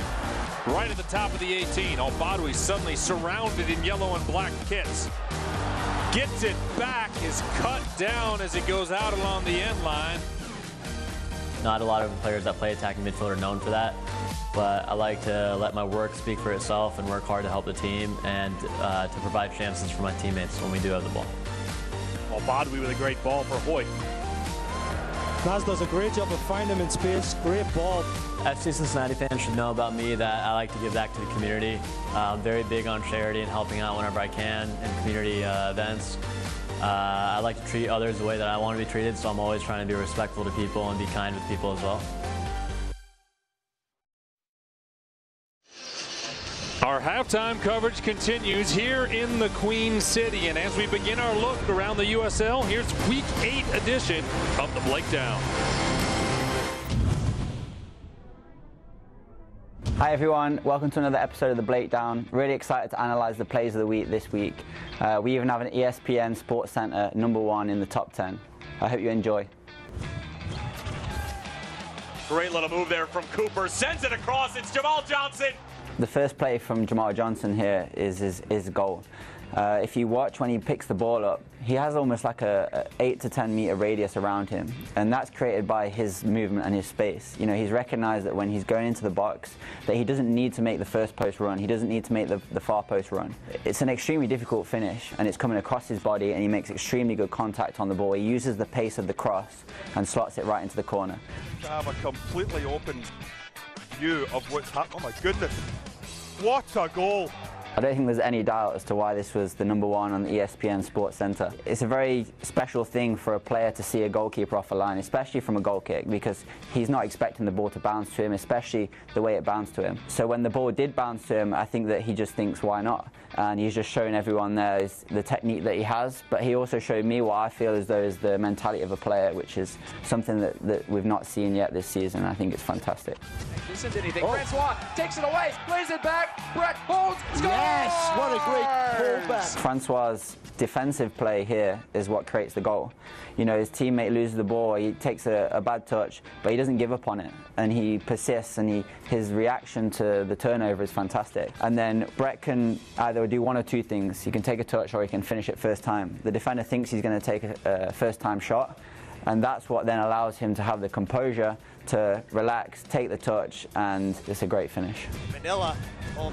Right at the top of the 18, Al-Badwi suddenly surrounded in yellow and black kits. Gets it back, is cut down as it goes out along the end line. Not a lot of players that play attacking midfield are known for that, but I like to let my work speak for itself and work hard to help the team and to provide chances for my teammates when we do have the ball. Al-Badwi with a great ball for Hoyt. Naz does a great job of finding him in space. Great ball. FC Cincinnati fans should know about me that I like to give back to the community. I'm very big on charity and helping out whenever I can in community events. I like to treat others the way that I want to be treated, so I'm always trying to be respectful to people and be kind with people as well. Our halftime coverage continues here in the Queen City, and as we begin our look around the USL, here's Week 8 edition of the Blakedown. Hi everyone, welcome to another episode of the Blakedown. Really excited to analyse the plays of the week this week. We even have an ESPN Sports Center #1 in the top 10. I hope you enjoy. Great little move there from Cooper, sends it across, it's Jamal Johnson. The first play from Jamal Johnson here is his goal. If you watch when he picks the ball up, he has almost like a 8 to 10 meter radius around him, and that's created by his movement and his space. You know, he's recognized that when he's going into the box that he doesn't need to make the first post run, he doesn't need to make the far post run. It's an extremely difficult finish, and it's coming across his body, and he makes extremely good contact on the ball. He uses the pace of the cross and slots it right into the corner. To have a completely open view of what's happening. Oh my goodness, what a goal! I don't think there's any doubt as to why this was the #1 on the ESPN Sports Center. It's a very special thing for a player to see a goalkeeper off a line, especially from a goal kick, because he's not expecting the ball to bounce to him, especially the way it bounced to him. So when the ball did bounce to him, I think that he just thinks, why not? And he's just showing everyone there is the technique that he has, but he also showed me what I feel as though is the mentality of a player, which is something that we've not seen yet this season. I think it's fantastic. This isn't anything. Francois takes it away, plays it back, Brett holds, scores! Yes, what a great pullback. Francois' defensive play here is what creates the goal. You know, his teammate loses the ball, he takes a bad touch, but he doesn't give up on it, and he persists, and his reaction to the turnover is fantastic. And then Brett can either do one or two things. He can take a touch or he can finish it first time. The defender thinks he's going to take a first time shot, and that's what then allows him to have the composure to relax, take the touch, and it's a great finish. Manila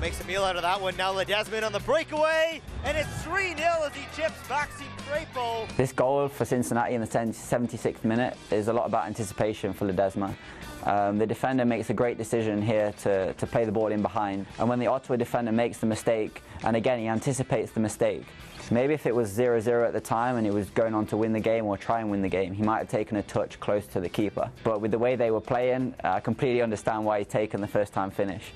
makes a meal out of that one. Now Ledesma on the breakaway, and it's 3-0 as he chips Maxime Crepeau. This goal for Cincinnati in the 76th minute is a lot about anticipation for Ledesma. The defender makes a great decision here to play the ball in behind, and when the Ottawa defender makes the mistake, and again he anticipates the mistake, Maybe if it was 0-0 at the time and it was going on to win the game or try and win the game, he might have taken a touch close to the keeper. But with the way they were playing, I completely understand why he's taken the first time finish.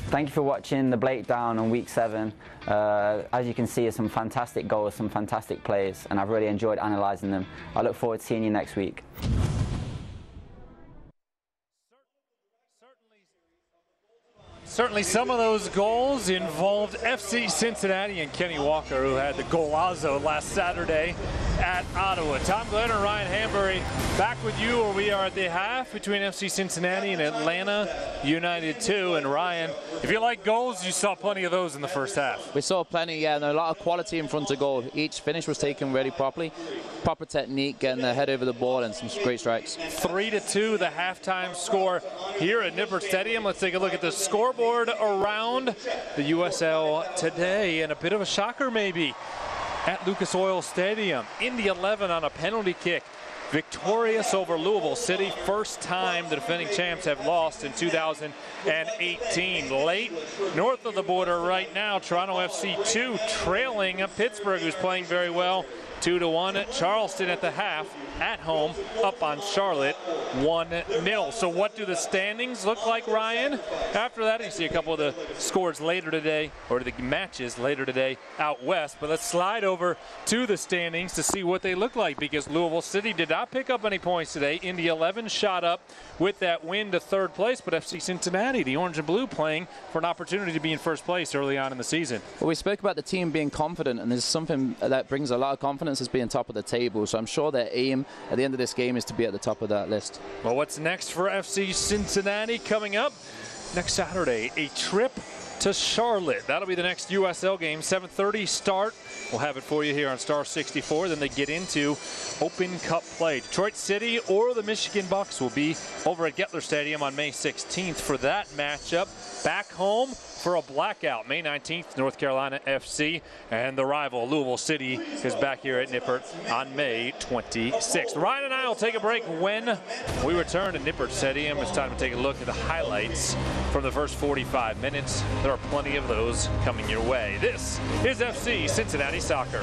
Thank you for watching the breakdown on week 7. As you can see, some fantastic goals, some fantastic plays, and I've really enjoyed analysing them. I look forward to seeing you next week. Certainly some of those goals involved FC Cincinnati and Kenny Walker, who had the golazo last Saturday at Ottawa. Tom Glenn and Ryan Hambury back with you, where we are at the half between FC Cincinnati and Atlanta United 2. And Ryan, if you like goals, you saw plenty of those in the first half. We saw plenty, yeah, and a lot of quality in front of goal. Each finish was taken really properly. Proper technique, getting the head over the ball, and some great strikes. 3-2, the halftime score here at Nippert Stadium. Let's take a look at the scoreboard around the USL today, and a bit of a shocker maybe at Lucas Oil Stadium. Indy 11 on a penalty kick, victorious over Louisville City. First time the defending champs have lost in 2018. Late north of the border right now, Toronto FC 2 trailing Pittsburgh, who's playing very well, 2-1. Charleston at the half, at home, up on Charlotte, 1-0. So what do the standings look like, Ryan? After that, you see a couple of the scores later today, or the matches later today out west. But let's slide over to the standings to see what they look like, because Louisville City did not pick up any points today. Indy 11 shot up with that win to third place, but FC Cincinnati, the orange and blue, playing for an opportunity to be in first place early on in the season. Well, we spoke about the team being confident, and there's something that brings a lot of confidence as being top of the table. So I'm sure their aim at the end of this game is to be at the top of that list. Well, what's next for FC Cincinnati coming up? Next Saturday, a trip to Charlotte. That'll be the next USL game. 7:30 start. We'll have it for you here on Star 64. Then they get into Open Cup play. Detroit City or the Michigan Bucks will be over at Gettler Stadium on May 16th for that matchup. Back home for a blackout, May 19th, North Carolina FC, and the rival Louisville City is back here at Nippert on May 26th. Ryan and I will take a break. When we return to Nippert Stadium, it's time to take a look at the highlights from the first 45 minutes. There are plenty of those coming your way. This is FC Cincinnati Soccer.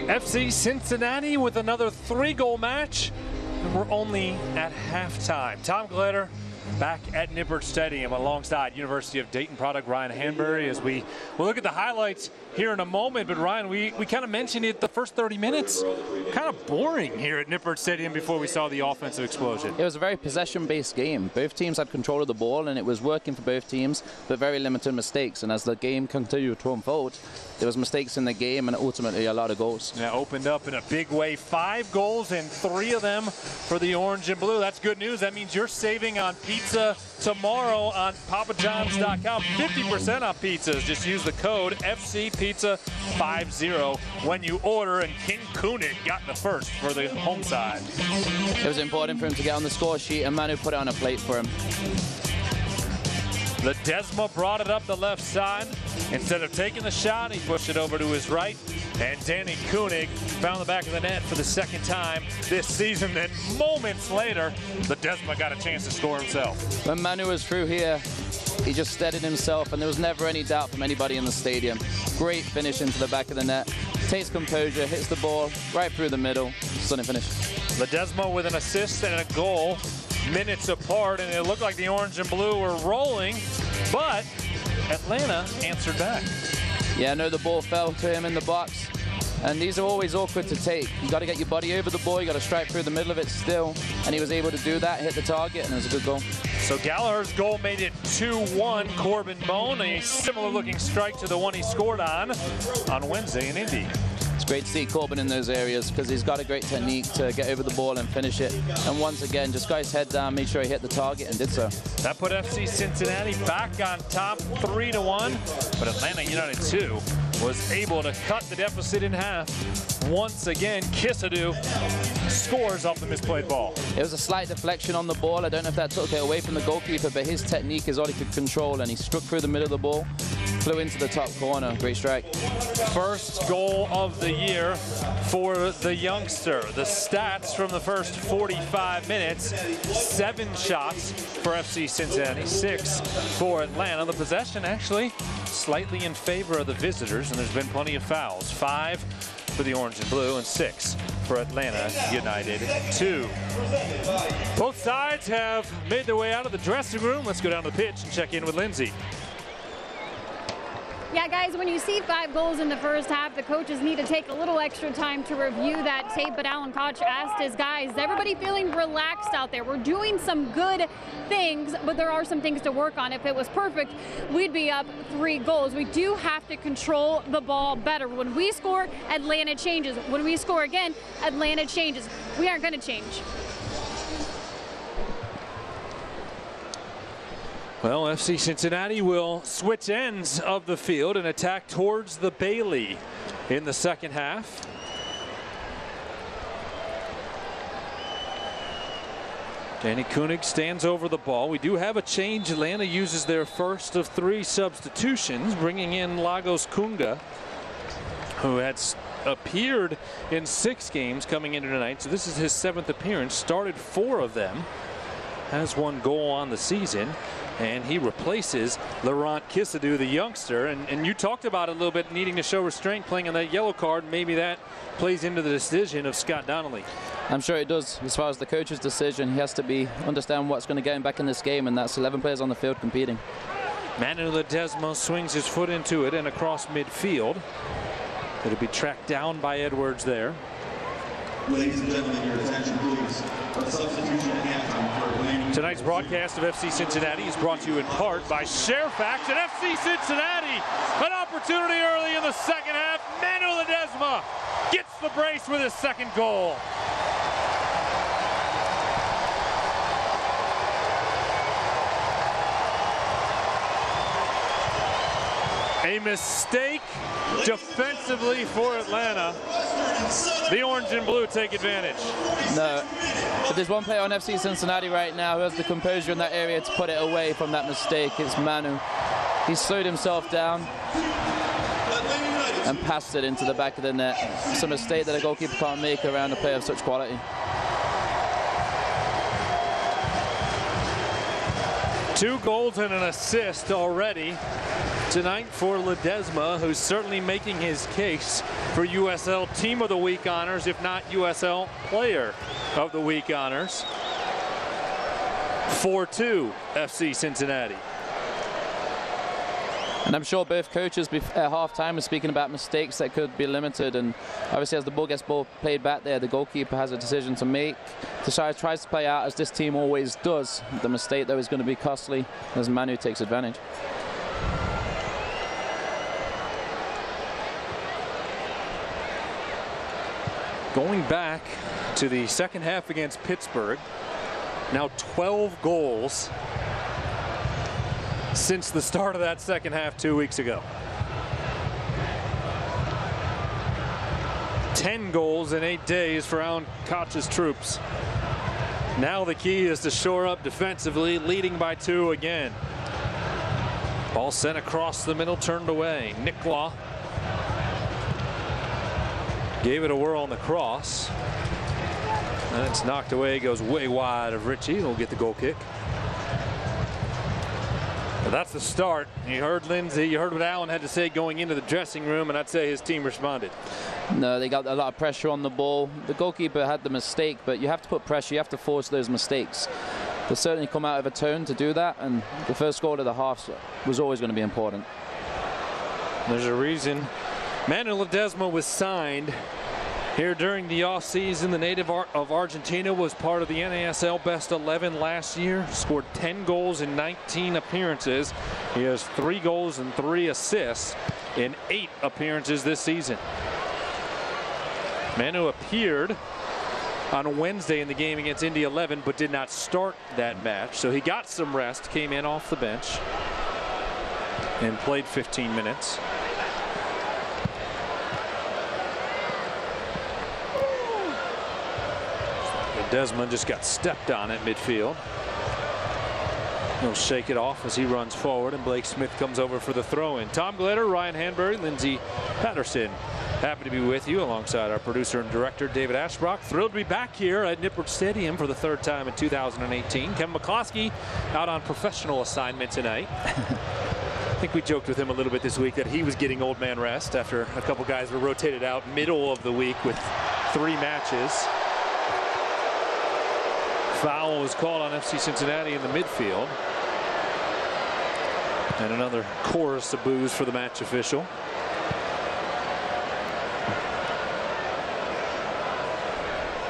FC Cincinnati with another 3-goal match, and we're only at halftime. Tom Gledder, back at Nippert Stadium alongside University of Dayton product Ryan Hanbury as we'll look at the highlights here in a moment. But Ryan, we kind of mentioned it, the first 30 minutes, kind of boring here at Nippert Stadium before we saw the offensive explosion. It was a very possession-based game. Both teams had control of the ball, and it was working for both teams, but very limited mistakes. And as the game continued to unfold, there was mistakes in the game and ultimately a lot of goals. Yeah, opened up in a big way. 5 goals and 3 of them for the orange and blue. That's good news. That means you're saving on pizza tomorrow on papajohns.com. 50% off pizzas. Just use the code FCPizza50 when you order. And King Koenig got the first for the home side. It was important for him to get on the score sheet, and Manu put it on a plate for him. Ledesma brought it up the left side. Instead of taking the shot, he pushed it over to his right. And Danny Koenig found the back of the net for the second time this season. Then moments later, Ledesma got a chance to score himself. When Manu was through here, he just steadied himself, and there was never any doubt from anybody in the stadium. Great finish into the back of the net. Takes composure, hits the ball right through the middle. Stunning finish. Ledesma with an assist and a goal, minutes apart, and it looked like the orange and blue were rolling, but Atlanta answered back. Yeah, no, the ball fell to him in the box, and these are always awkward to take. You got to get your body over the ball, you got to strike through the middle of it still, and he was able to do that, hit the target, and it was a good goal. So Gallagher's goal made it 2-1. Corbin Bone, a similar looking strike to the one he scored on Wednesday in Indy. It's great to see Corbin in those areas because he's got a great technique to get over the ball and finish it. And once again, just got his head down, made sure he hit the target and did so. That put FC Cincinnati back on top 3-1, but Atlanta United 2 was able to cut the deficit in half. Once again, Kisadu scores off the misplayed ball. It was a slight deflection on the ball. I don't know if that took it away from the goalkeeper, but his technique is all he could control, and he struck through the middle of the ball, flew into the top corner. Great strike. First goal of the year for the youngster. The stats from the first 45 minutes: 7 shots for FC Cincinnati, 6 for Atlanta. The possession actually slightly in favor of the visitors, and there's been plenty of fouls. 5 for the orange and blue and 6 for Atlanta United 2. Both sides have made their way out of the dressing room. Let's go down to the pitch and check in with Lindsay. Yeah, guys, when you see 5 goals in the first half, the coaches need to take a little extra time to review that tape. But Alan Koch asked his guys, is everybody feeling relaxed out there? We're doing some good things, but there are some things to work on. If it was perfect, we'd be up 3 goals. We do have to control the ball better. When we score, Atlanta changes. When we score again, Atlanta changes. We aren't going to change. Well, FC Cincinnati will switch ends of the field and attack towards the Bailey in the second half. Danny Koenig stands over the ball. We do have a change. Atlanta uses their first of 3 substitutions, bringing in Lagos Kunga, who had appeared in 6 games coming into tonight. So this is his 7th appearance, started 4 of them, has 1 goal on the season. And he replaces Laurent Kisadu, the youngster. And you talked about it a little bit, needing to show restraint, playing on that yellow card. Maybe that plays into the decision of Scott Donnelly. I'm sure it does. As far as the coach's decision, he has to understand what's going to get him back in this game, and that's 11 players on the field competing. Manu Ledesma swings his foot into it and across midfield. It'll be tracked down by Edwards there. Ladies and gentlemen, your attention, please. A substitution at halftime for Atlanta. Tonight's broadcast of FC Cincinnati is brought to you in part by ShareFax and FC Cincinnati. An opportunity early in the second half. Manu Ledesma gets the brace with his 2nd goal. A mistake defensively for Atlanta. The orange and blue take advantage. No, if there's one player on FC Cincinnati right now who has the composure in that area to put it away from that mistake, it's Manu. He slowed himself down and passed it into the back of the net. It's a mistake that a goalkeeper can't make around a player of such quality. 2 goals and an assist already tonight for Ledesma, who's certainly making his case for USL Team of the Week honors, if not USL Player of the Week honors. 4-2 FC Cincinnati. And I'm sure both coaches at halftime were speaking about mistakes that could be limited. And obviously, as the ball gets played back there, the goalkeeper has a decision to make. Tries to play out as this team always does. The mistake, though, is going to be costly as Manu takes advantage. Going back to the second half against Pittsburgh, now 12 goals since the start of that second half 2 weeks ago. 10 goals in 8 days for Alan Koch's troops. Now the key is to shore up defensively, leading by 2 again. Ball sent across the middle, turned away. Nicola gave it a whirl on the cross. And it's knocked away, goes way wide of Ritchie. He'll get the goal kick. But that's the start. You heard Lindsay, you heard what Allen had to say going into the dressing room, and I'd say his team responded. No, they got a lot of pressure on the ball. The goalkeeper had the mistake, but you have to put pressure, you have to force those mistakes. They'll certainly come out of a tone to do that, and the first goal of the half was always going to be important. There's a reason Manuel Ledesma was signed here during the offseason. The native of Argentina was part of the NASL Best 11 last year. Scored 10 goals in 19 appearances. He has 3 goals and 3 assists in 8 appearances this season. Manu appeared on Wednesday in the game against Indy 11, but did not start that match. So he got some rest, came in off the bench, and played 15 minutes. Desmond just got stepped on at midfield. He'll shake it off as he runs forward, and Blake Smith comes over for the throw-in. Tom Glitter, Ryan Hanbury, Lindsay Patterson. Happy to be with you alongside our producer and director, David Ashbrook. Thrilled to be back here at Nippert Stadium for the 3rd time in 2018. Kevin McCloskey out on professional assignment tonight. I think we joked with him a little bit this week that he was getting old man rest after a couple guys were rotated out middle of the week with 3 matches. Foul was called on FC Cincinnati in the midfield. And another chorus of boos for the match official.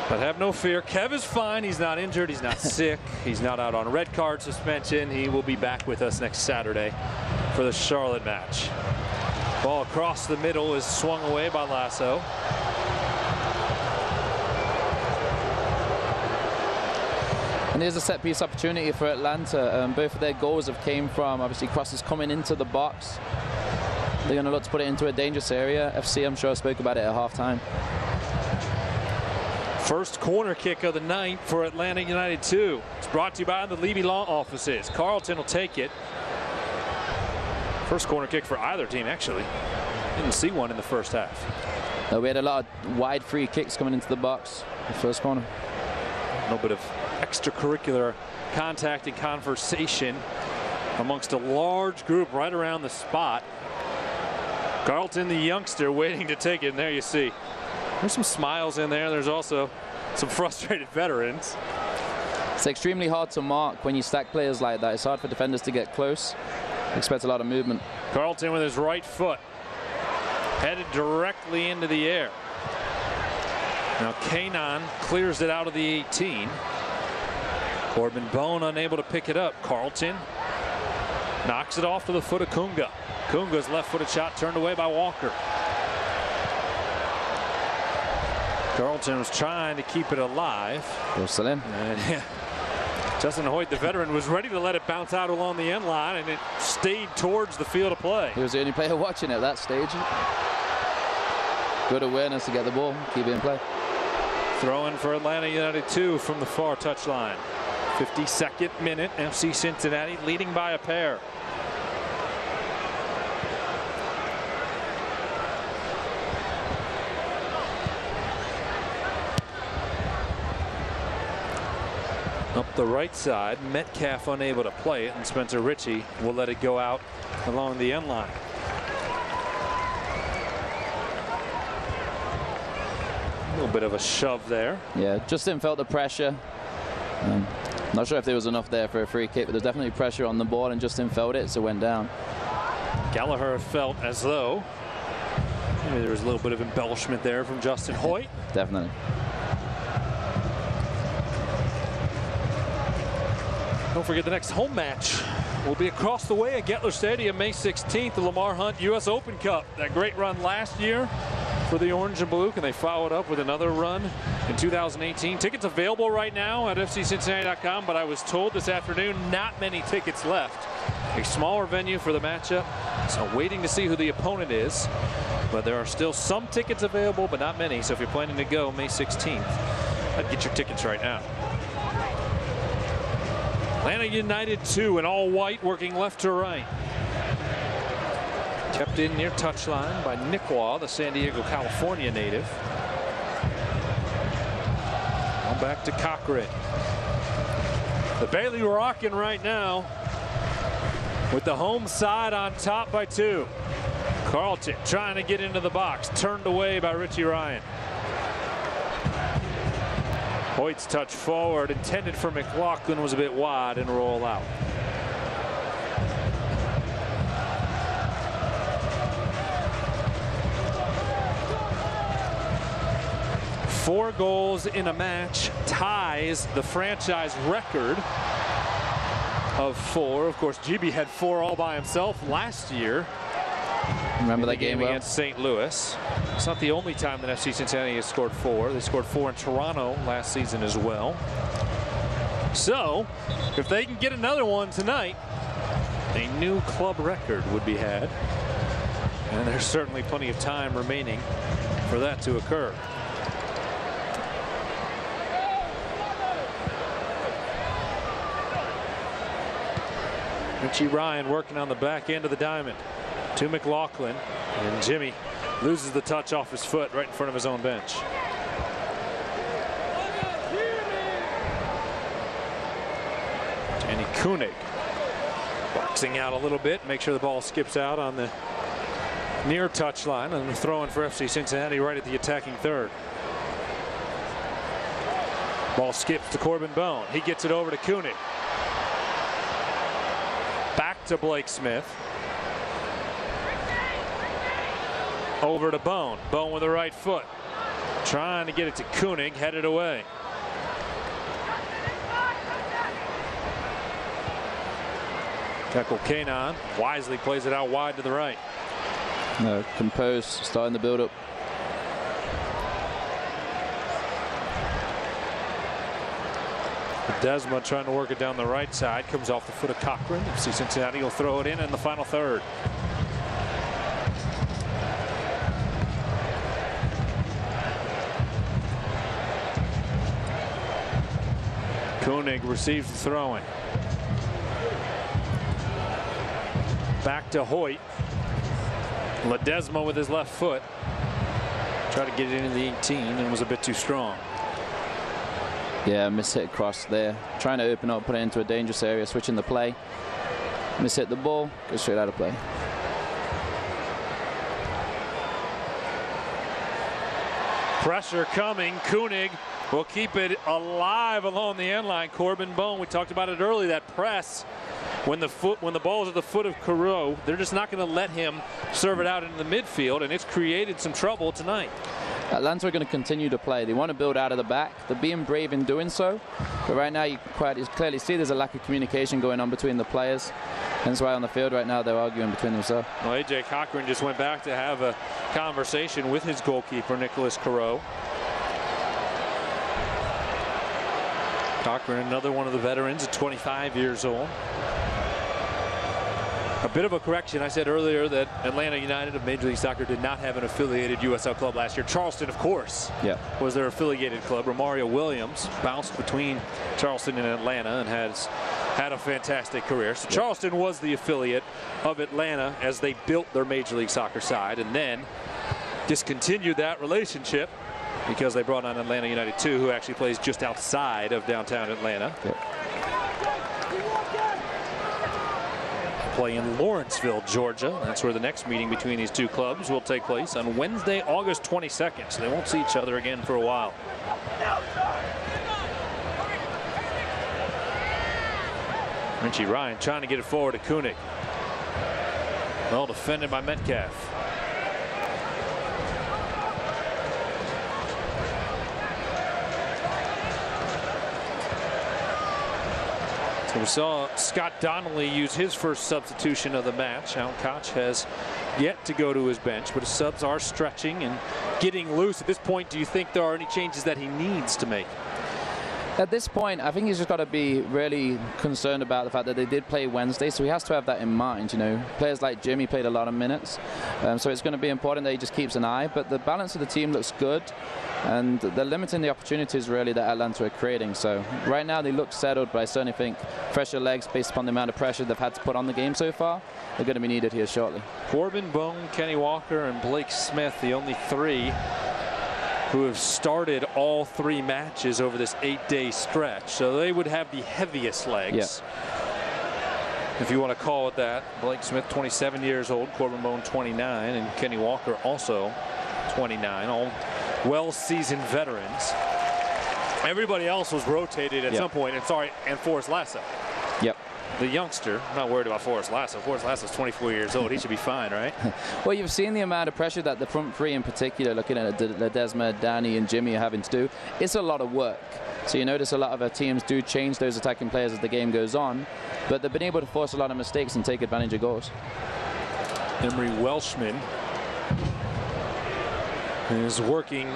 But have no fear, Kev is fine. He's not injured, he's not sick, he's not out on red card suspension. He will be back with us next Saturday for the Charlotte match. Ball across the middle is swung away by Lasso. And here's a set piece opportunity for Atlanta. Both of their goals have came from obviously crosses coming into the box. They're going to look to put it into a dangerous area. FC, I'm sure, spoke about it at halftime. First corner kick of the night for Atlanta United 2. It's brought to you by the Levy Law Offices. Carlton will take it. First corner kick for either team, actually. Didn't see one in the first half. We had a lot of wide free kicks coming into the box. The first corner. A little bit of extracurricular contact and conversation amongst a large group right around the spot. Carlton, the youngster, waiting to take it, and there you see. There's some smiles in there. There's also some frustrated veterans. It's extremely hard to mark when you stack players like that. It's hard for defenders to get close. Expect a lot of movement. Carlton with his right foot headed directly into the air. Now Kanon clears it out of the 18. Corbin Bone unable to pick it up. Carlton knocks it off to the foot of Kunga. Kunga's left-footed shot turned away by Walker. Carlton was trying to keep it alive. Still in. And, Justin Hoyt, the veteran, was ready to let it bounce out along the end line, and it stayed towards the field of play. He was the only player watching at that stage. Good awareness to get the ball, keep it in play. Throw in for Atlanta United 2 from the far touchline. 52nd minute, FC Cincinnati leading by a pair. Up the right side, Metcalf unable to play it, and Spencer Ritchie will let it go out along the end line. A little bit of a shove there. Yeah, Justin felt the pressure. Not sure if there was enough there for a free kick, but there's definitely pressure on the ball, and Justin felt it, so went down. Gallagher felt as though maybe there was a little bit of embellishment there from Justin Hoyt. Definitely. Don't forget the next home match will be across the way at Gettler Stadium, May 16th, the Lamar Hunt U.S. Open Cup. That great run last year for the Orange and Blue, and they followed up with another run in 2018. Tickets available right now at fccincinnati.com, but I was told this afternoon not many tickets left. A smaller venue for the matchup, so waiting to see who the opponent is. But there are still some tickets available, but not many. So if you're planning to go May 16th, I'd get your tickets right now. Atlanta United 2 in all white, working left to right. Kept in near touchline by Nickwa, the San Diego, California native. On back to Cochran. The Bailey rocking right now with the home side on top by 2. Carlton trying to get into the box, turned away by Richie Ryan. Hoyt's touch forward, intended for McLaughlin, was a bit wide and roll out. Four goals in a match ties the franchise record of 4. Of course, GB had 4 all by himself last year. Remember that game against St. Louis. It's not the only time that FC Cincinnati has scored 4. They scored 4 in Toronto last season as well. So, if they can get another one tonight, a new club record would be had. And there's certainly plenty of time remaining for that to occur. Richie Ryan working on the back end of the diamond to McLaughlin, and Jimmy loses the touch off his foot right in front of his own bench. Danny Koenig boxing out a little bit, make sure the ball skips out on the near touchline, and throwing for FC Cincinnati right at the attacking third. Ball skips to Corbin Bone. He gets it over to Koenig. Back to Blake Smith. Over to Bone. Bone with the right foot. Trying to get it to Koenig, headed away. Kekel Kanon wisely plays it out wide to the right. Composed, starting the build up. Desma trying to work it down the right side. Comes off the foot of Cochran. FC Cincinnati will throw it in the final third. Koenig receives the throw-in. Back to Hoyt. Ledesma with his left foot. Tried to get it into the 18 and was a bit too strong. Yeah, miss hit across there. Trying to open up, put it into a dangerous area, switching the play. Miss hit the ball, goes straight out of play. Pressure coming. Koenig will keep it alive along the end line. Corbin Bone, we talked about it early, that press. When the ball's at the foot of Carew, they're just not going to let him serve it out into the midfield, and it's created some trouble tonight. Atlanta are going to continue to play. They want to build out of the back. They're being brave in doing so. But right now, you quite clearly see there's a lack of communication going on between the players. That's why on the field right now, they're arguing between themselves. Well, A.J. Cochran just went back to have a conversation with his goalkeeper, Nicholas Carew. Cochran, another one of the veterans at 25 years old. A bit of a correction. I said earlier that Atlanta United of Major League Soccer did not have an affiliated USL club last year. Charleston, of course, was their affiliated club. Romario Williams bounced between Charleston and Atlanta and has had a fantastic career. So Charleston was the affiliate of Atlanta as they built their Major League Soccer side, and then discontinued that relationship because they brought on Atlanta United 2, who actually plays just outside of downtown Atlanta. Play in Lawrenceville, Georgia. That's where the next meeting between these two clubs will take place on Wednesday, August 22nd. So they won't see each other again for a while. Richie Ryan trying to get it forward to Koenig. Well defended by Metcalf. So we saw Scott Donnelly use his first substitution of the match. Alan Koch has yet to go to his bench, but his subs are stretching and getting loose. At this point, do you think there are any changes that he needs to make? At this point, I think he's just got to be really concerned about the fact that they did play Wednesday, so he has to have that in mind. You know, players like Jimmy played a lot of minutes, so it's going to be important that he just keeps an eye. But the balance of the team looks good, and they're limiting the opportunities really that Atlanta are creating. So right now they look settled, but I certainly think fresher legs, based upon the amount of pressure they've had to put on the game so far, are going to be needed here shortly. Corbin Bone, Kenny Walker, and Blake Smith, the only three who have started all 3 matches over this 8-day stretch. So they would have the heaviest legs, if you want to call it that. Blake Smith, 27 years old, Corbin Bone, 29, and Kenny Walker also 29, all well-seasoned veterans. Everybody else was rotated at some point, and Forrest Lasso. Yep. The youngster, I'm not worried about Forrest Lasso. Forrest Lasso's 24 years old. He should be fine, right? Well, you've seen the amount of pressure that the front 3 in particular, looking at Ledesma, Danny, and Jimmy, are having to do. It's a lot of work. So you notice a lot of our teams do change those attacking players as the game goes on, but they've been able to force a lot of mistakes and take advantage of goals. Emery Welshman is working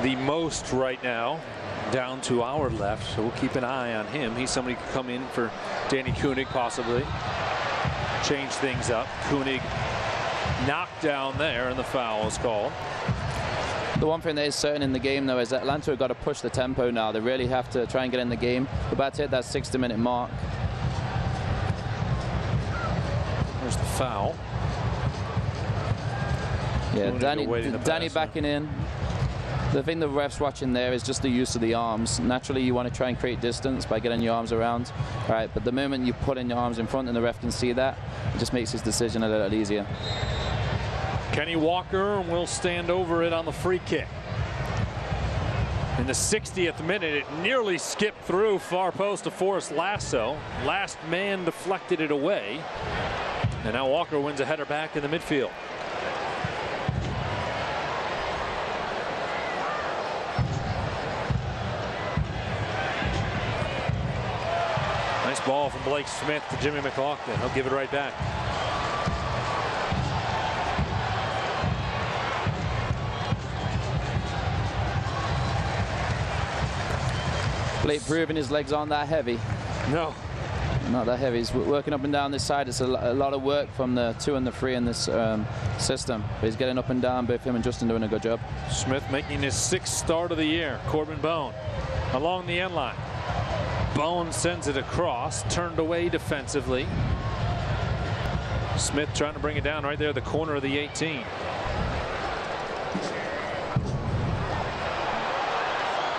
the most right now, down to our left, so we'll keep an eye on him. He's somebody who could come in for Danny Koenig, possibly change things up. Koenig knocked down there, and the foul is called. The one thing that is certain in the game, though, is that Atlanta have got to push the tempo now. They really have to try and get in the game. We're about to hit that 60-minute mark. There's the foul. Yeah, Danny backing in. The thing the ref's watching there is just the use of the arms. Naturally, you want to try and create distance by getting your arms around. Right, but the moment you put in your arms in front and the ref can see that, it just makes his decision a little easier. Kenny Walker will stand over it on the free kick. In the 60th minute, it nearly skipped through far post to Forrest Lasso. Last man deflected it away. And now Walker wins a header back in the midfield. Nice ball from Blake Smith to Jimmy McLaughlin. He'll give it right back. Blake proving his legs aren't that heavy. No. Not that heavy. He's working up and down this side. It's a lot of work from the 2 and the 3 in this system. But he's getting up and down. Both him and Justin doing a good job. Smith making his 6th start of the year. Corbin Bone along the end line. Bone sends it across, turned away defensively. Smith trying to bring it down right there at the corner of the 18.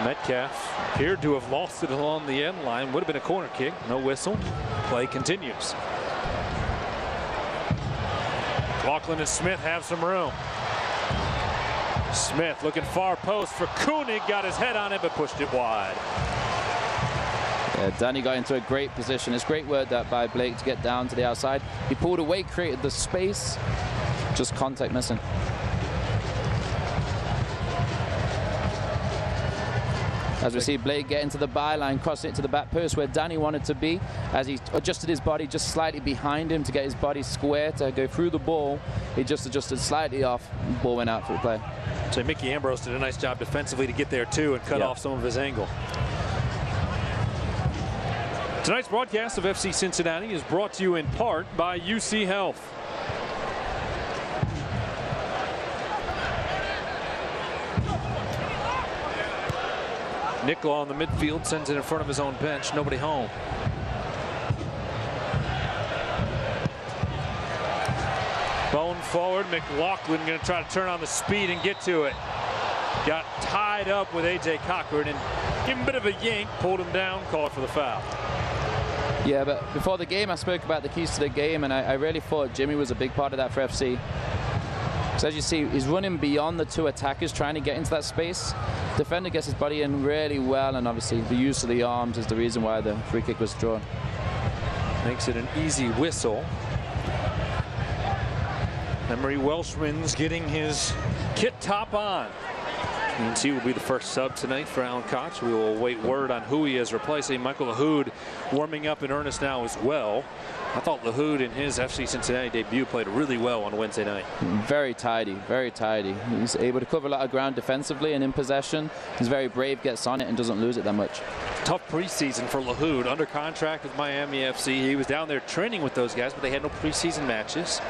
Metcalf appeared to have lost it along the end line. Would have been a corner kick. No whistle. Play continues. Laughlin and Smith have some room. Smith looking far post for Koenig. Got his head on it, but pushed it wide. Yeah, Danny got into a great position. It's great work that by Blake to get down to the outside. He pulled away, created the space. Just contact missing. As we see Blake get into the byline, crossing it to the back post where Danny wanted to be. As he adjusted his body just slightly behind him to get his body square to go through the ball, he just adjusted slightly off. The ball went out for the play. So Mickey Ambrose did a nice job defensively to get there too and cut off some of his angle. Tonight's broadcast of FC Cincinnati is brought to you in part by UC Health. Nicola on the midfield sends it in front of his own bench. Nobody home. Bone forward. McLaughlin going to try to turn on the speed and get to it. Got tied up with A.J. Cochran and gave him a bit of a yank. Pulled him down. Called for the foul. Yeah, but before the game, I spoke about the keys to the game, and I really thought Jimmy was a big part of that for FC. So as you see, he's running beyond the 2 attackers, trying to get into that space. defender gets his body in really well, and obviously the use of the arms is the reason why the free kick was drawn. Makes it an easy whistle. Emery Welshman's getting his kit top on. he will be the first sub tonight for Alan Koch. We will await word on who he is replacing. Michael Lahoud warming up in earnest now as well. I thought Lahoud in his FC Cincinnati debut played really well on Wednesday night. Very tidy, very tidy. He's able to cover a lot of ground defensively and in possession. He's very brave, gets on it and doesn't lose it that much. Tough preseason for Lahoud. Under contract with Miami FC. He was down there training with those guys, but they had no preseason matches.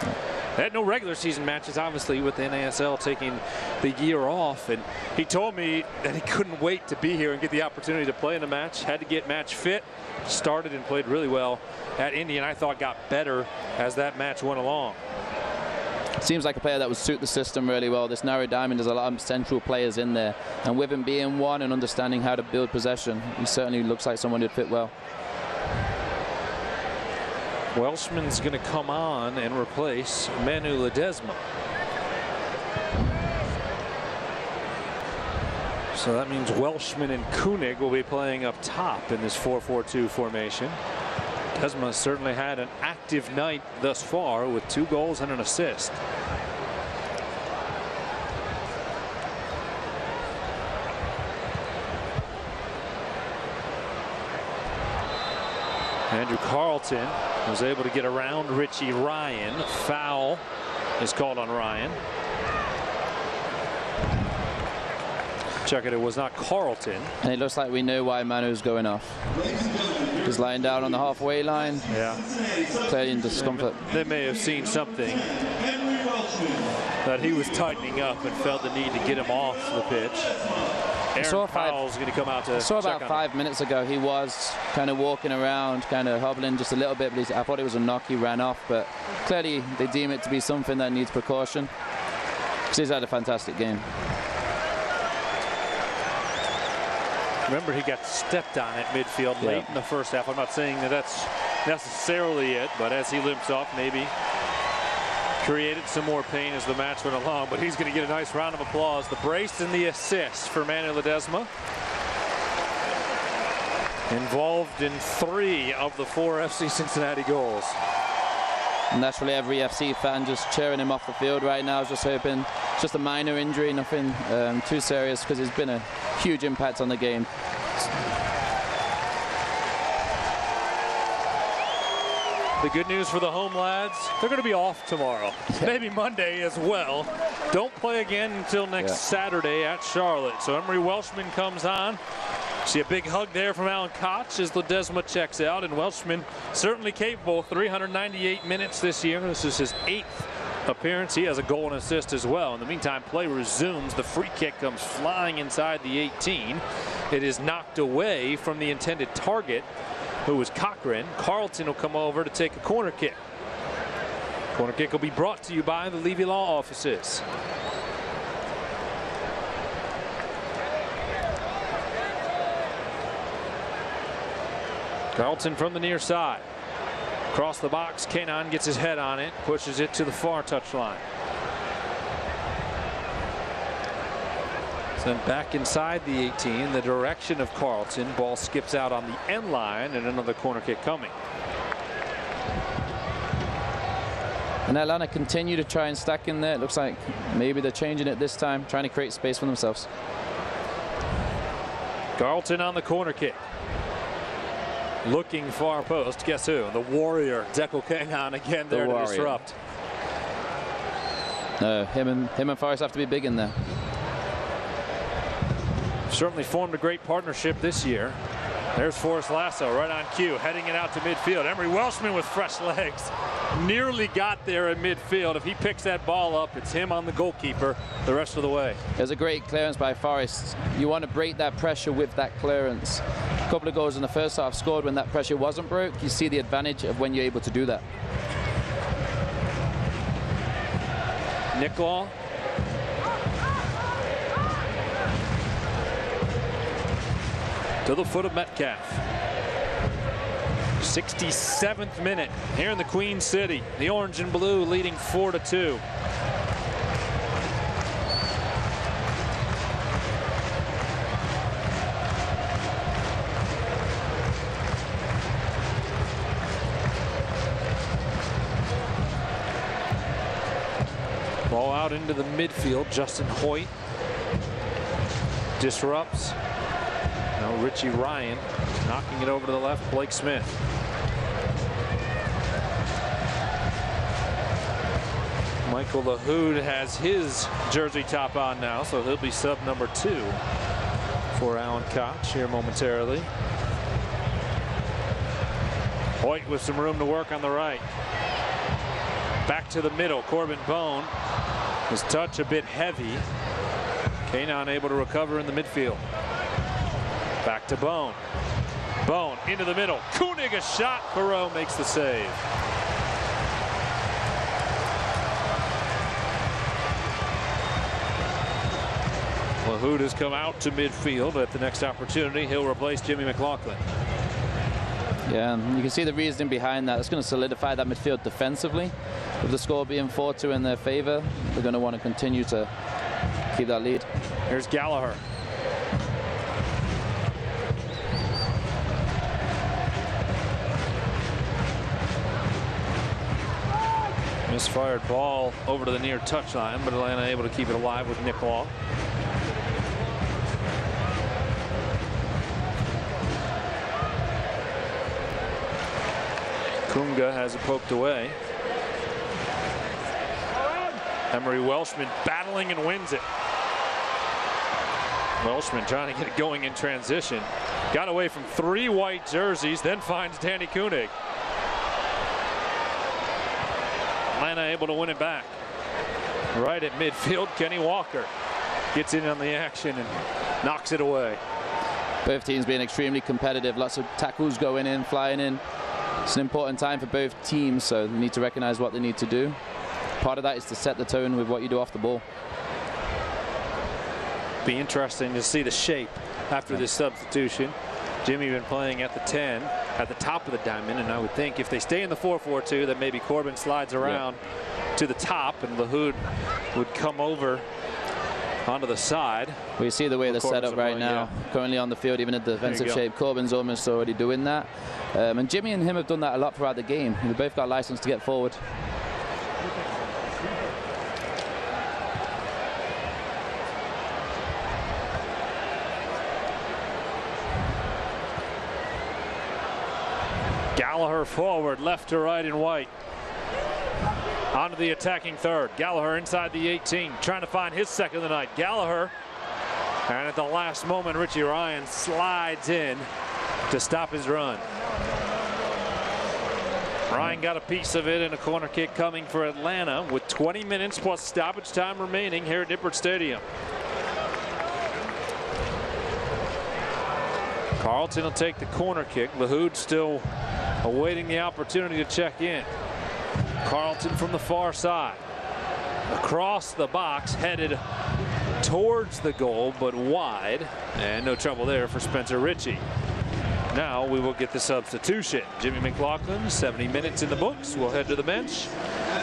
They had no regular season matches, obviously, with the NASL taking the year off. And he told me that he couldn't wait to be here and get the opportunity to play in a match. Had to get match fit. Started and played really well at Indy, and I thought got better as that match went along. Seems like a player that would suit the system really well. This narrow diamond, there's a lot of central players in there. And with him being one and understanding how to build possession, he certainly looks like someone who'd fit well. Welshman's going to come on and replace Manu Ledesma. So that means Welshman and Koenig will be playing up top in this 4-4-2 formation. Ledesma certainly had an active night thus far with 2 goals and an assist. Andrew Carlton was able to get around Richie Ryan. Foul is called on Ryan. Check it was not Carlton. And it looks like we know why Manu's going off. He's lying down on the halfway line. Yeah. Clearly in discomfort. They may have seen something that he was tightening up and felt the need to get him off the pitch. Aaron Powell's going to come out to I saw about 5 minutes ago he was kind of walking around, kind of hobbling just a little bit, but I thought it was a knock. He ran off, but clearly they deem it to be something that needs precaution. He's had a fantastic game. Remember, he got stepped on at midfield late in the first half. I'm not saying that that's necessarily it, but as he limps off, maybe created some more pain as the match went along. But he's going to get a nice round of applause. The brace and the assist for Manu Ledesma. Involved in 3 of the 4 FC Cincinnati goals. And naturally, every FC fan just cheering him off the field right now. Just hoping it's just a minor injury, nothing too serious, because it's been a huge impact on the game. The good news for the home lads, they're going to be off tomorrow. Maybe Monday as well. Don't play again until next Saturday at Charlotte. So Emery Welshman comes on. See a big hug there from Alan Koch as Ledesma checks out, and Welshman certainly capable. 398 minutes this year. This is his 8th appearance. He has a goal and assist as well. In the meantime, play resumes. The free kick comes flying inside the 18. It is knocked away from the intended target, who was Cochran. Carlton will come over to take a corner kick. Corner kick will be brought to you by the Levy Law offices. Carlton from the near side. Across the box, Kenan gets his head on it, pushes it to the far touchline. Then back inside the 18, the direction of Carlton. Ball skips out on the end line, and another corner kick coming. And Atlanta continue to try and stack in there. It looks like maybe they're changing it this time, trying to create space for themselves. Carlton on the corner kick. Looking far post. Guess who? The Warrior, Dekel Kenan again there to disrupt. Him and Forrest have to be big in there. Certainly formed a great partnership this year. There's Forrest Lasso right on cue, heading it out to midfield. Emery Welshman with fresh legs. Nearly got there in midfield. If he picks that ball up, it's him on the goalkeeper the rest of the way. There's a great clearance by Forrest. You want to break that pressure with that clearance. A couple of goals in the first half scored when that pressure wasn't broke. You see the advantage of when you're able to do that. Nicklaw. To the foot of Metcalf. 67th minute here in the Queen City. The orange and blue leading 4-2. out into the midfield. Justin Hoyt disrupts. Now Richie Ryan knocking it over to the left. Blake Smith. Michael LaHood has his jersey top on now, so he'll be sub number 2 for Alan Koch here momentarily. Hoyt with some room to work on the right. Back to the middle. Corbin Bone. His touch a bit heavy. Kanon able to recover in the midfield. Back to Bone. Bone into the middle. Koenig a shot. Perot makes the save. LaHood has come out to midfield. At the next opportunity, he'll replace Jimmy McLaughlin. Yeah, and you can see the reasoning behind that. It's going to solidify that midfield defensively. With the score being 4-2 in their favor, they're going to want to continue to keep that lead. Here's Gallagher. Misfired ball over to the near touchline, but Atlanta able to keep it alive with Nick Law. Kunga has it poked away. Emery Welshman battling and wins it. Welshman trying to get it going in transition. Got away from 3 white jerseys, then finds Danny Koenig. Atlanta able to win it back. Right at midfield, Kenny Walker gets in on the action and knocks it away. Both teams being extremely competitive. Lots of tackles going in, flying in. It's an important time for both teams, so they need to recognize what they need to do. Part of that is to set the tone with what you do off the ball. Be interesting to see the shape after this substitution. Jimmy been playing at the 10, at the top of the diamond, and I would think if they stay in the 4-4-2 that maybe Corbin slides around to the top and LaHood would come over onto the side. We see the way they're set up right now. Currently on the field, even in defensive shape. Corbin's almost already doing that. And Jimmy and him have done that a lot throughout the game. They both got license to get forward. Gallagher forward, left to right in white. Onto the attacking third. Gallagher inside the 18, trying to find his second of the night. Gallagher, and at the last moment, Richie Ryan slides in to stop his run. Ryan got a piece of it, and a corner kick coming for Atlanta with 20 minutes plus stoppage time remaining here at Nippert Stadium. Carlton will take the corner kick. LaHood still awaiting the opportunity to check in. Carlton from the far side. Across the box, headed towards the goal, but wide. And no trouble there for Spencer Ritchie. Now we will get the substitution. Jimmy McLaughlin, 70 minutes in the books, will head to the bench.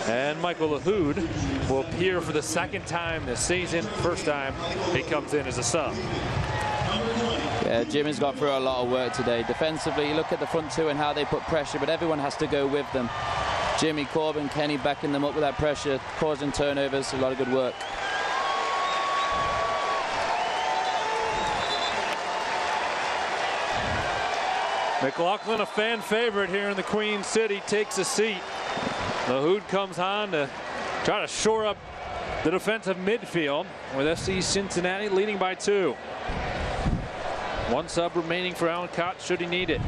And Michael LaHood will appear for the 2nd time this season. First time he comes in as a sub. Yeah, Jimmy's got through a lot of work today. Defensively, you look at the front 2 and how they put pressure, but everyone has to go with them. Jimmy, Corbin, Kenny backing them up with that pressure, causing turnovers, a lot of good work. McLaughlin, a fan favorite here in the Queen City, takes a seat. LaHood comes on to try to shore up the defensive midfield with FC Cincinnati leading by 2. 1 sub remaining for Alan Koch should he need it.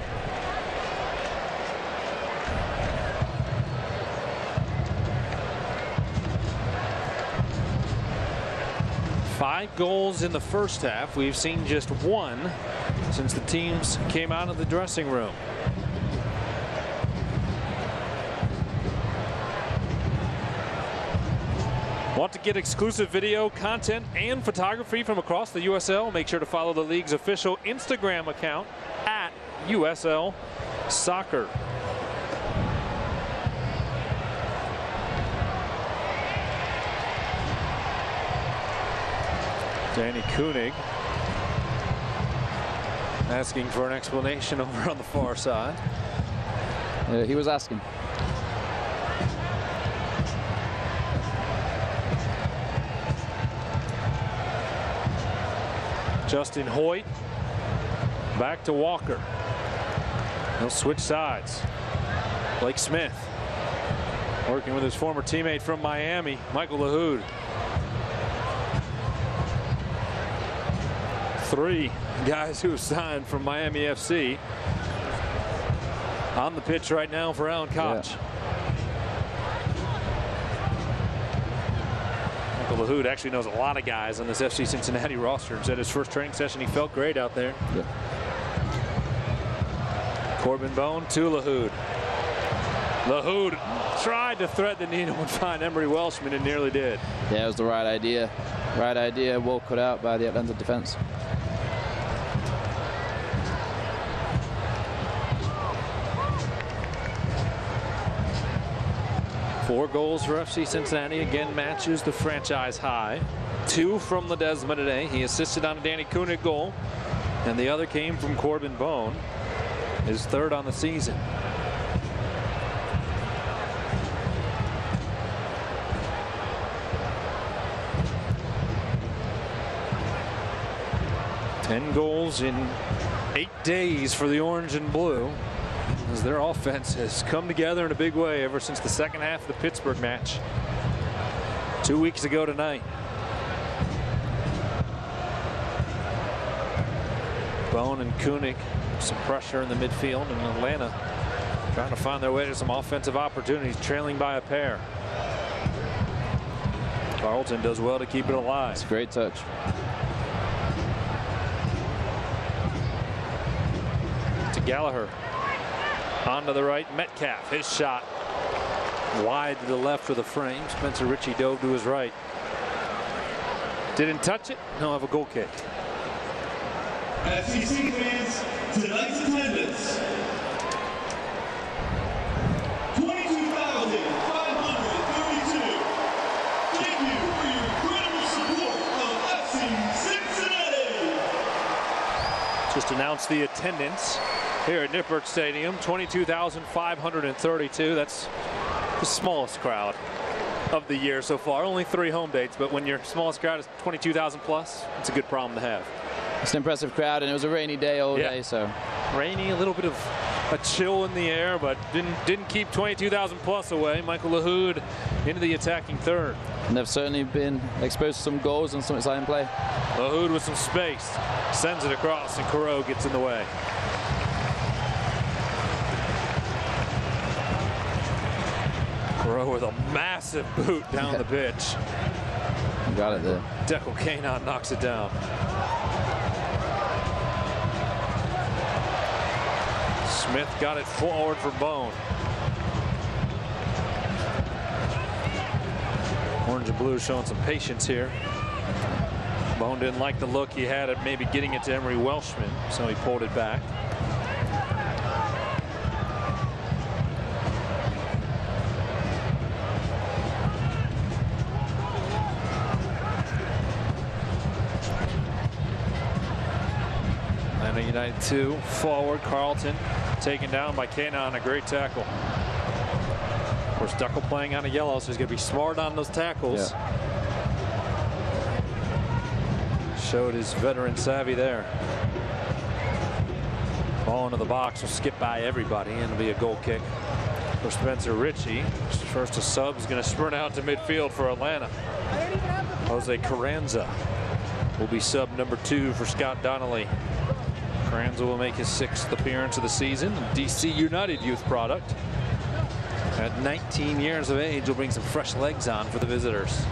Five goals in the first half. We've seen just 1 since the teams came out of the dressing room. Want to get exclusive video content and photography from across the USL? Make sure to follow the league's official Instagram account at USL Soccer. Danny Koenig asking for an explanation over on the far side. He was asking. Justin Hoyt back to Walker. They'll switch sides. Blake Smith working with his former teammate from Miami, Michael LaHood. 3 guys who signed from Miami FC on the pitch right now for Alan Koch. Yeah. Michael LaHood actually knows a lot of guys on this FC Cincinnati roster, and said his first training session he felt great out there. Yeah. Corbin Bone to LaHood. LaHood tried to thread the needle and find Emery Welshman and nearly did. Yeah, it was the right idea. Right idea, well cut out by the Atlanta defense. Four goals for FC Cincinnati, again matches the franchise high. 2 from Ledesma today. He assisted on a Danny Koenig goal, and the other came from Corbin Bone, his 3rd on the season. Ten goals in 8 days for the orange and blue, as their offense has come together in a big way ever since the second half of the Pittsburgh match 2 weeks ago tonight. Bone and Koenig, some pressure in the midfield, and Atlanta trying to find their way to some offensive opportunities, trailing by a pair. Carlton does well to keep it alive. It's a great touch. To Gallagher. Onto the right, Metcalf. His shot wide to the left of the frame. Spencer Ritchie dove to his right. Didn't touch it. He'll have a goal kick. FCC fans, tonight's attendance: 22,532. Thank you for your incredible support of FC Cincinnati. Just announced the attendance here at Nippert Stadium, 22,532. That's the smallest crowd of the year so far. Only 3 home dates, but when your smallest crowd is 22,000 plus, it's a good problem to have. It's an impressive crowd, and it was a rainy day all day, so. Rainy, a little bit of a chill in the air, but didn't keep 22,000 plus away. Michael LaHood into the attacking 3rd. And they've certainly been exposed to some goals and some exciting play. LaHood with some space, sends it across, and Corot gets in the way. Corot with a massive boot down the pitch. Got it there. Dekel Kanon knocks it down. Smith got it forward for Bone. Orange and blue showing some patience here. Bone didn't like the look he had at maybe getting it to Emery Welshman, so he pulled it back. United 2 forward. Carlton taken down by Kanon. A great tackle. Of course, Dekel playing on a yellow, so he's going to be smart on those tackles. Yeah. Showed his veteran savvy there. Ball into the box will skip by everybody, and it'll be a goal kick for Spencer Ritchie. First a sub is going to sprint out to midfield for Atlanta. Jose Carranza will be sub number 2 for Scott Donnelly. Carranza will make his 6th appearance of the season. DC United youth product. At 19 years of age, will bring some fresh legs on for the visitors.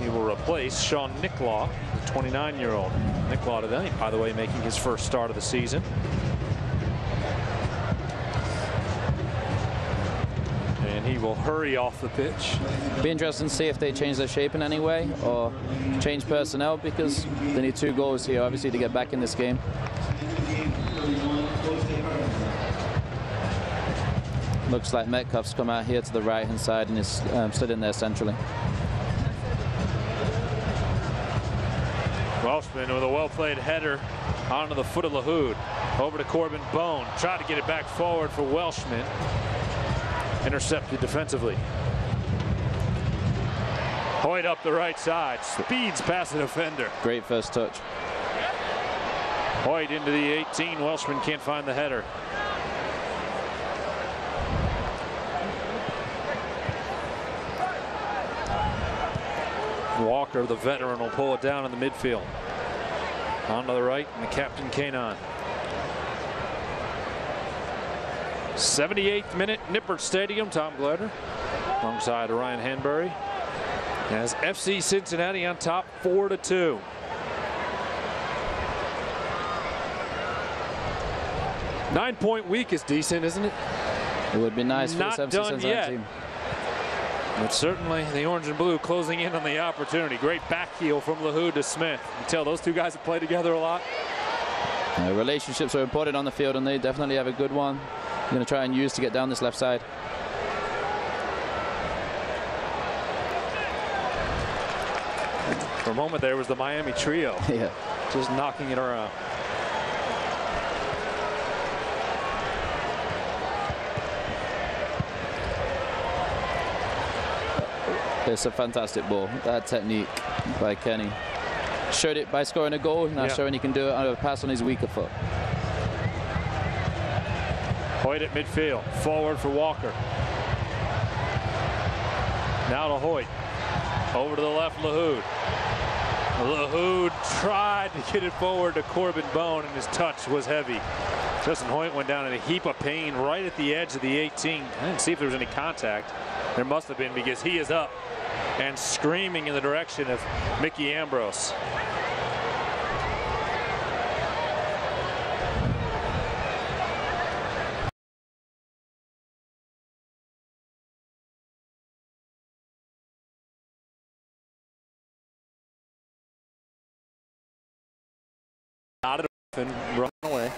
He will replace Sean Nicklaw, the 29-year-old. Nicklaw today, by the way, making his first start of the season. And he will hurry off the pitch. Be interesting to see if they change their shape in any way or change personnel, because they need 2 goals here, obviously, to get back in this game. Looks like Metcalf's come out here to the right-hand side and is stood in there centrally. Welshman with a well-played header onto the foot of LaHood. Over to Corbin Bone. Tried to get it back forward for Welshman. Intercepted defensively. Hoyt up the right side, speeds past the defender. Great first touch. Hoyt into the 18. Welshman can't find the header. Walker, the veteran, will pull it down in the midfield. On to the right, and the captain, Kanon. 78th minute, Nippert Stadium. Tom Gledder alongside Ryan Hanbury. As FC Cincinnati on top 4-2. Nine-point week is decent, isn't it? It would be nice for Not this FC done Cincinnati yet. team. But certainly the orange and blue closing in on the opportunity. Great back heel from LaHood to Smith. You can tell those two guys have played together a lot. Relationships are important on the field, and they definitely have a good one. They're going to try and use to get down this left side. For a moment there was the Miami trio. Yeah. Just knocking it around. It's a fantastic ball. That technique by Kenny. Showed it by scoring a goal, now showing he can do it on a pass on his weaker foot. Hoyt at midfield, forward for Walker. Now to Hoyt. Over to the left, LaHood. LaHood tried to get it forward to Corbin Bone, and his touch was heavy. Justin Hoyt went down in a heap of pain right at the edge of the 18. I didn't see if there was any contact. There must have been, because he is up and screaming in the direction of Mickey Ambrose. Not and run away.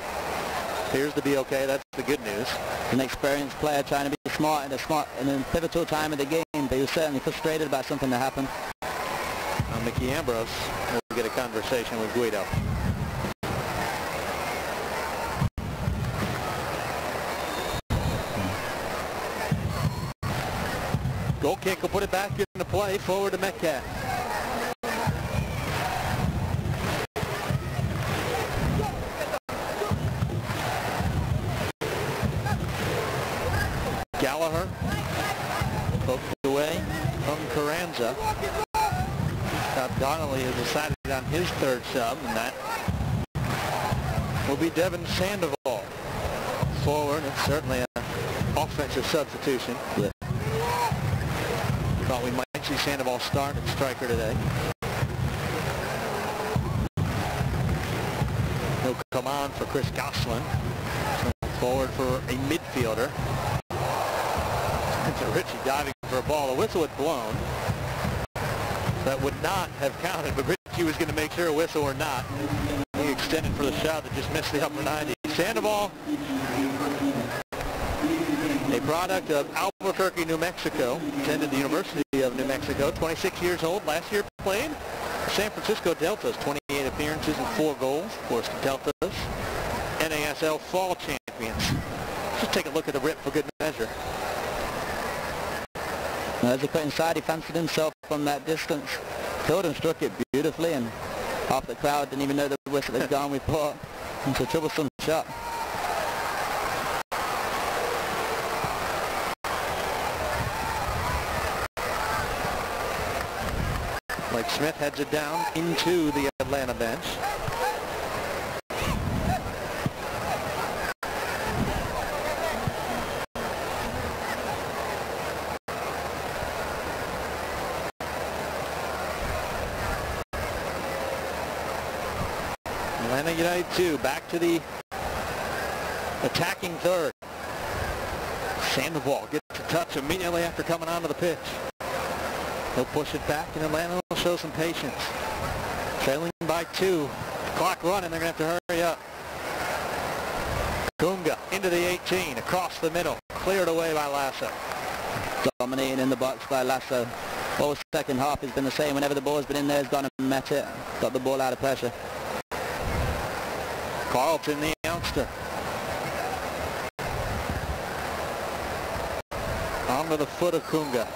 Appears to be okay. That's the good news. An experienced player trying to be smart in a pivotal time of the game, but he was certainly frustrated about something that happened. Now Mickey Ambrose will get a conversation with Guido. Goal kick will put it back into play. Forward to Metcalf. Gallagher poked away from Carranza. Scott Donnelly has decided on his third sub, and that will be Devin Sandoval. Forward, and certainly an offensive substitution. Yeah. Thought we might see Sandoval start at striker today. He'll come on for Chris Goslin. Forward for a midfielder. Richie diving for a ball. The whistle had blown. That would not have counted, but Richie was going to make sure a whistle or not. He extended for the shot that just missed the upper 90. Sandoval, a product of Albuquerque, New Mexico, attended the University of New Mexico, 26 years old. Last year played San Francisco Deltas, 28 appearances and 4 goals. Of course, the Deltas, NASL Fall Champions. Just take a look at the rip for good measure. As he put inside, he fancied himself from that distance. Killed and struck it beautifully, and half the crowd didn't even know the whistle had gone. We thought it's a troublesome shot. Blake Smith heads it down into the Atlanta bench. Atlanta United 2, back to the attacking third. Sandoval gets a touch immediately after coming onto the pitch. He'll push it back, and Atlanta will show some patience. Trailing by 2. Clock running, they're going to have to hurry up. Kunga into the 18, across the middle, cleared away by Lasso. Dominating in the box by Lasso. All second half has been the same. Whenever the ball's been in there, he's gone and met it. Got the ball out of pressure. Carlton, the youngster. Onto the foot of Kunga.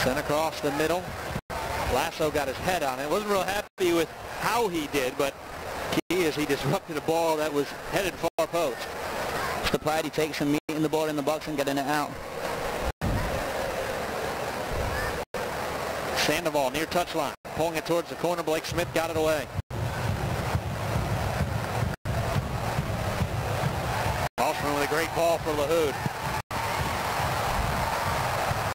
Sent across the middle. Lasso got his head on it. Wasn't real happy with how he did, but key is he disrupted a ball that was headed far post. It's the pride he takes from meeting the ball in the box and getting it out. Sandoval near touchline, pulling it towards the corner. Blake Smith got it away. Hoffman with a great ball for LaHood.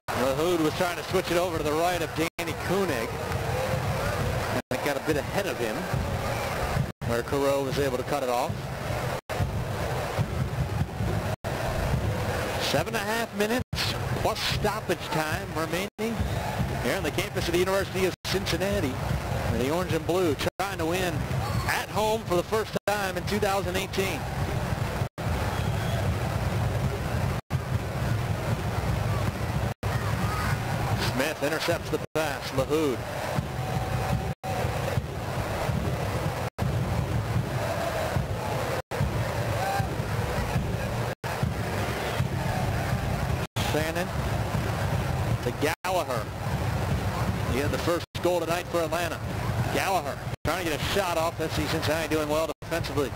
LaHood was trying to switch it over to the right of Danny Koenig. And it got a bit ahead of him, where Carew was able to cut it off. 7.5 minutes plus stoppage time remaining here on the campus of the University of Cincinnati. And the orange and blue trying to win at home for the first time in 2018. Smith intercepts the pass. LaHood. Shannon to Gallagher. He had the first goal tonight for Atlanta. Gallagher trying to get a shot off. FC Cincinnati doing well defensively.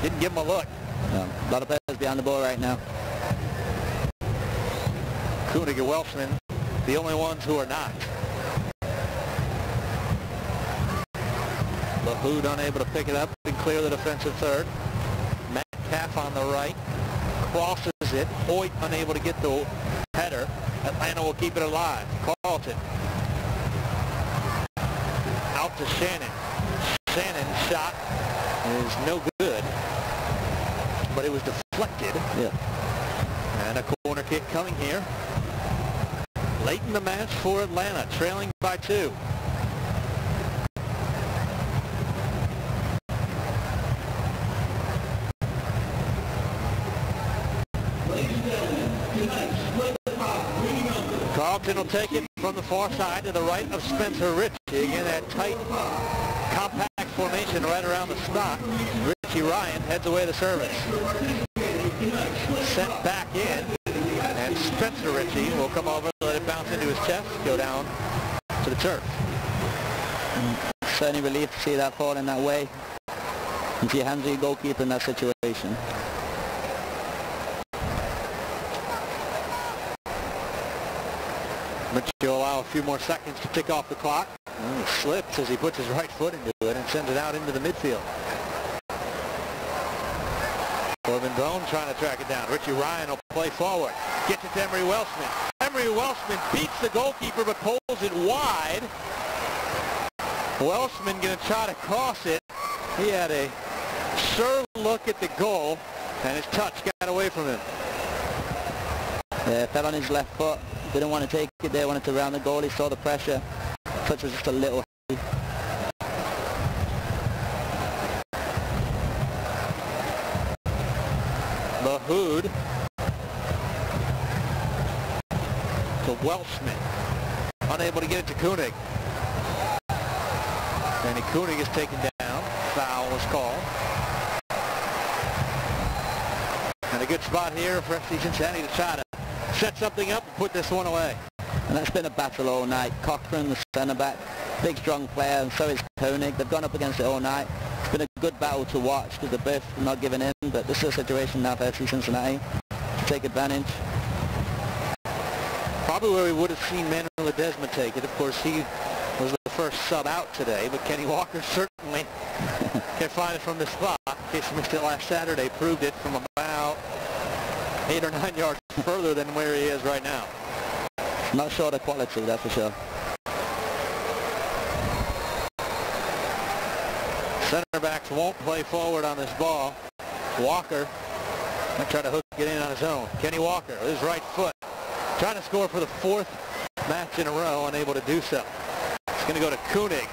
Didn't give him a look. No, a lot of players behind the ball right now. Koenig and Welshman, the only ones who are not. LaHood unable to pick it up and clear the defensive third. Metcalf on the right. Crosses it. Hoyt unable to get the header. Atlanta will keep it alive. Carlton. Out to Shannon. Shannon's shot is no good, but it was deflected. Yeah. And a corner kick coming here. Late in the match for Atlanta, trailing by 2. Carlton will take it from the far side to the right of Spencer Ritchie. Again, that tight, compact formation right around the spot. Richie Ryan heads away the service. Sent back in, and Spencer Ritchie will come over, let it bounce into his chest, go down to the turf. Certainly relieved to see that fall in that way. And see your hands of your goalkeeper in that situation. Ritchie will allow a few more seconds to tick off the clock. And he slips as he puts his right foot into it and sends it out into the midfield. Corbin Bone trying to track it down. Richie Ryan will play forward. Gets it to Emery Welshman. Emery Welshman beats the goalkeeper but pulls it wide. Welshman going to try to cross it. He had a sure look at the goal, and his touch got away from him. Yeah, fell on his left foot. Didn't want to take it there, wanted to round the goal. He saw the pressure. Touch was just a little heavy. LaHood to Welshman. Unable to get it to Koenig. Danny Koenig is taken down. Foul was called. And a good spot here for FC Cincinnati to try to set something up and put this one away. And that's been a battle all night. Cochran, the centre-back, big strong player, and so is Koenig. They've gone up against it all night. It's been a good battle to watch because they're both not giving in, but this is a situation now for FC Cincinnati to take advantage. Probably where we would have seen Manuel Ledesma take it. Of course, he was the first sub out today, but Kenny Walker certainly can find it from the spot. In case you missed it last Saturday, proved it from about 8 or 9 yards further than where he is right now. Not short of quality, that's for sure. Center backs won't play forward on this ball. Walker might try to hook it in on his own. Kenny Walker with his right foot, trying to score for the 4th match in a row, unable to do so. It's going to go to Koenig.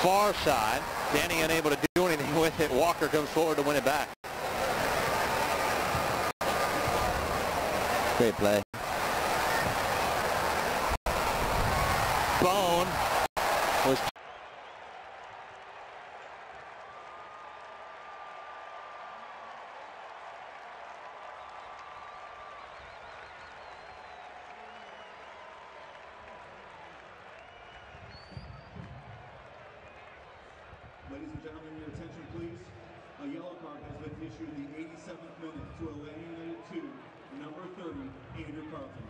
Far side. Danny unable to do anything with it. Walker comes forward to win it back. Great play. Bone was Gentlemen, your attention, please. A yellow card has been issued in the 87th minute to Atlanta United 2, number 30, Andrew Carlton.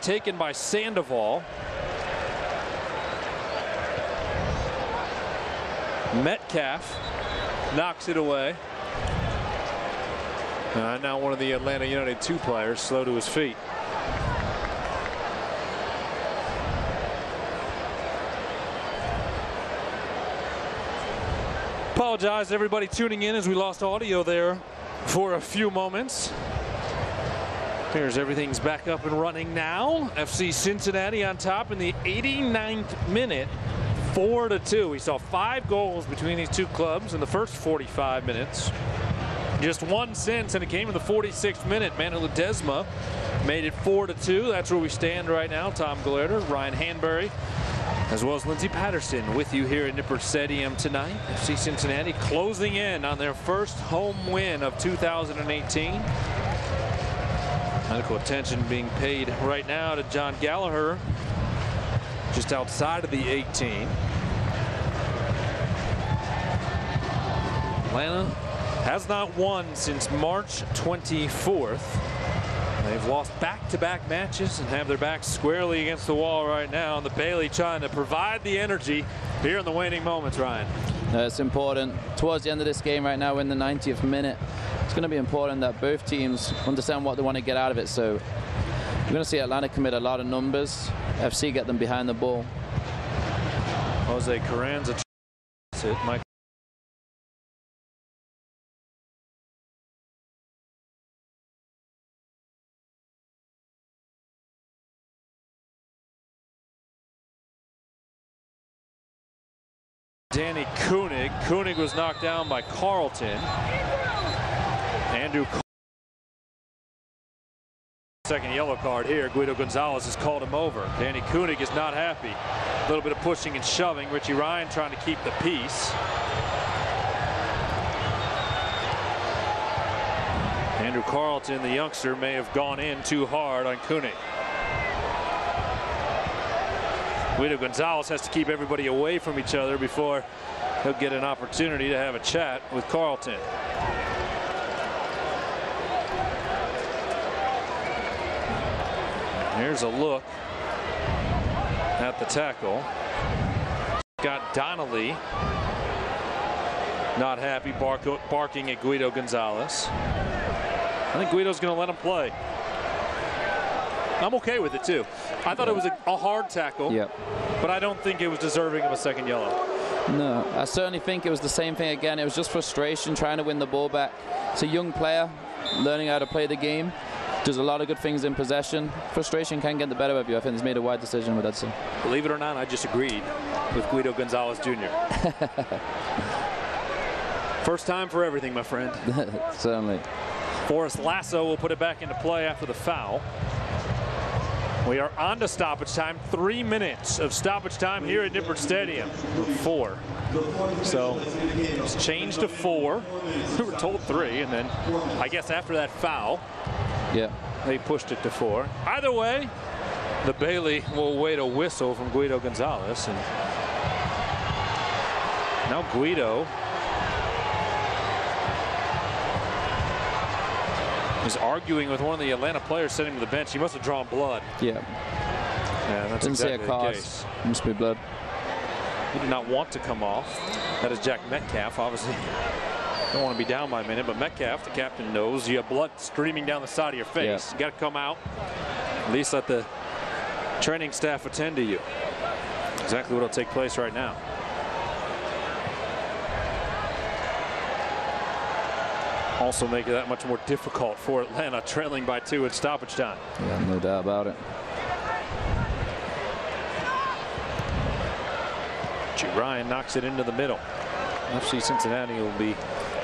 Taken by Sandoval. Metcalf knocks it away. Now one of the Atlanta United 2 players slow to his feet. Apologize to everybody tuning in as we lost audio there for a few moments. Here's everything's back up and running now. FC Cincinnati on top in the 89th minute, 4-2. We saw 5 goals between these two clubs in the first 45 minutes. Just one since, and it came in the 46th minute. Manu Ledesma made it 4-2. That's where we stand right now. Tom Gallardo, Ryan Hanbury, as well as Lindsey Patterson with you here at Nippert Stadium tonight. FC Cincinnati closing in on their first home win of 2018. Medical attention being paid right now to John Gallagher, just outside of the 18. Atlanta has not won since March 24th. They've lost back-to-back matches and have their backs squarely against the wall right now. And the Bailey trying to provide the energy here in the waning moments, Ryan. It's important. Towards the end of this game right now, in the 90th minute, it's going to be important that both teams understand what they want to get out of it. So we're going to see Atlanta commit a lot of numbers. FC get them behind the ball. Jose Carranza. Mike. Danny Koenig. Koenig was knocked down by Carlton. Andrew. Second yellow card here. Guido Gonzalez has called him over. Danny Koenig is not happy. A little bit of pushing and shoving. Richie Ryan trying to keep the peace. Andrew Carlton, the youngster, may have gone in too hard on Koenig. Guido Gonzalez has to keep everybody away from each other before he'll get an opportunity to have a chat with Carlton. Here's a look at the tackle. Got Donnelly not happy, barking at Guido Gonzalez. I think Guido's going to let him play. I'm okay with it too. I thought it was a hard tackle, but I don't think it was deserving of a second yellow. No, I certainly think it was the same thing again. It was just frustration trying to win the ball back. It's a young player learning how to play the game. Does a lot of good things in possession. Frustration can get the better of you. I think he's made a wide decision with Edson. Believe it or not, I just agreed with Guido Gonzalez Jr. First time for everything, my friend. Certainly. Forrest Lasso will put it back into play after the foul. We are on to stoppage time. 3 minutes of stoppage time here at Nippert Stadium. 4. So it's changed to 4. We were told 3, and then I guess after that foul, they pushed it to 4. Either way, the Bailey will wait a whistle from Guido Gonzalez, and now Guido is arguing with one of the Atlanta players sitting to the bench. He must have drawn blood. Yeah. Yeah, that's Didn't exactly see a the cause. case. Must be blood. He did not want to come off. That is Jack Metcalf, obviously. Don't want to be down by a minute, but Metcalf, the captain, knows you have blood streaming down the side of your face. Yeah. You got to come out. At least let the training staff attend to you. Exactly what will take place right now. Also make it that much more difficult for Atlanta, trailing by 2 at stoppage time. Yeah, no doubt about it. Ryan knocks it into the middle. FC Cincinnati will be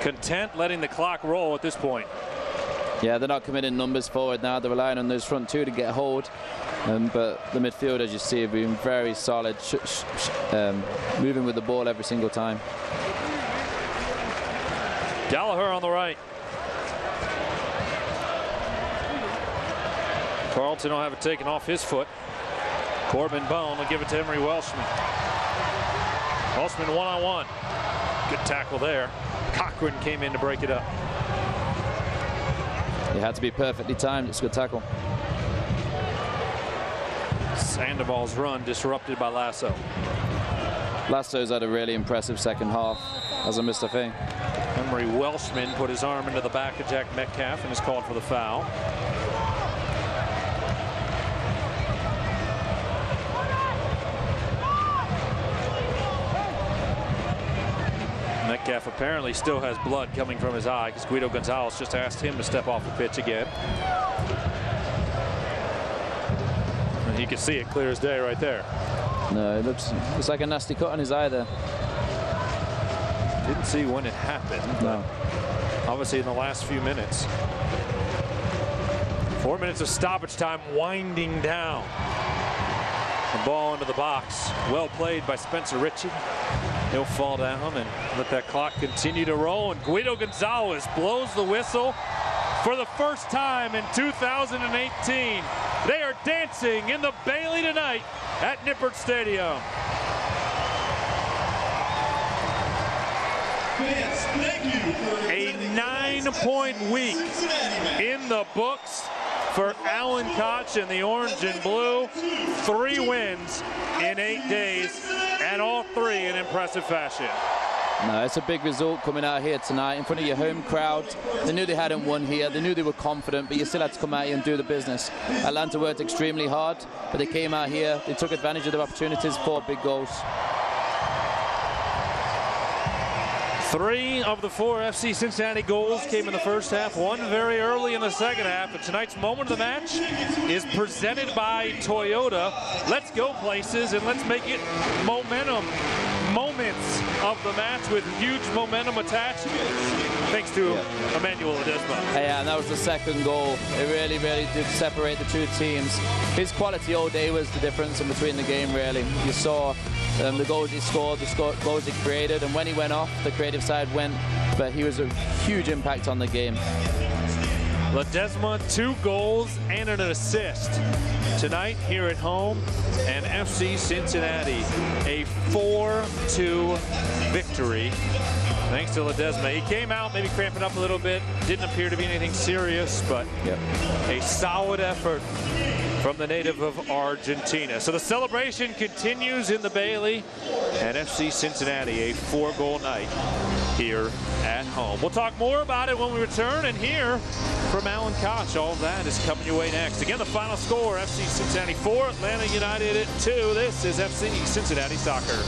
content letting the clock roll at this point. Yeah, they're not committing numbers forward now. They're relying on those front two to get hold. But the midfield, as you see, have been very solid, moving with the ball every single time. Gallagher on the right. Carlton will have it taken off his foot. Corbin Bone will give it to Emery Welshman. Welshman one-on-one. Good tackle there. Cochran came in to break it up. It had to be perfectly timed. It's a good tackle. Sandoval's run disrupted by Lasso. Lasso's had a really impressive second half, as a Mr. Thing. Emery Welshman put his arm into the back of Jack Metcalf and is called for the foul. Metcalf apparently still has blood coming from his eye because Guido Gonzalez just asked him to step off the pitch again. And you can see it clear as day right there. No, it looks like a nasty cut on his eye there. Didn't see when it happened. No. Obviously in the last few minutes. 4 minutes of stoppage time winding down. The ball into the box. Well played by Spencer Ritchie. He'll fall down and let that clock continue to roll. And Guido Gonzalez blows the whistle for the first time in 2018. They are dancing in the Bailey tonight at Nippert Stadium. A 9-point week in the books for Alan Koch and the orange and blue. 3 wins in 8 days, and all 3 in impressive fashion. No, it's a big result coming out here tonight in front of your home crowd. They knew they hadn't won here. They knew they were confident, but you still had to come out here and do the business. Atlanta worked extremely hard, but they came out here. They took advantage of their opportunities, 4 big goals. 3 of the 4 FC Cincinnati goals came in the first half, 1 very early in the second half. And tonight's moment of the match is presented by Toyota. Let's go places and let's make it momentum. Moments of the match with huge momentum attached, thanks to Emmanuel Ledesma. Yeah, and that was the second goal. It really, really did separate the 2 teams. His quality all day was the difference in between the game, really. You saw the goals he scored, the goals he created, and when he went off, the creative side went, but he was a huge impact on the game. Ledesma, 2 goals and an assist tonight here at home, and FC Cincinnati a 4-2 victory thanks to Ledesma. He came out maybe cramping up a little bit, didn't appear to be anything serious, but a solid effort from the native of Argentina. So the celebration continues in the Bailey, and FC Cincinnati a 4-goal night here at home. We'll talk more about it when we return and hear from Alan Koch. All of that is coming your way next. Again, the final score, FC Cincinnati 4, Atlanta United 2. This is FC Cincinnati Soccer.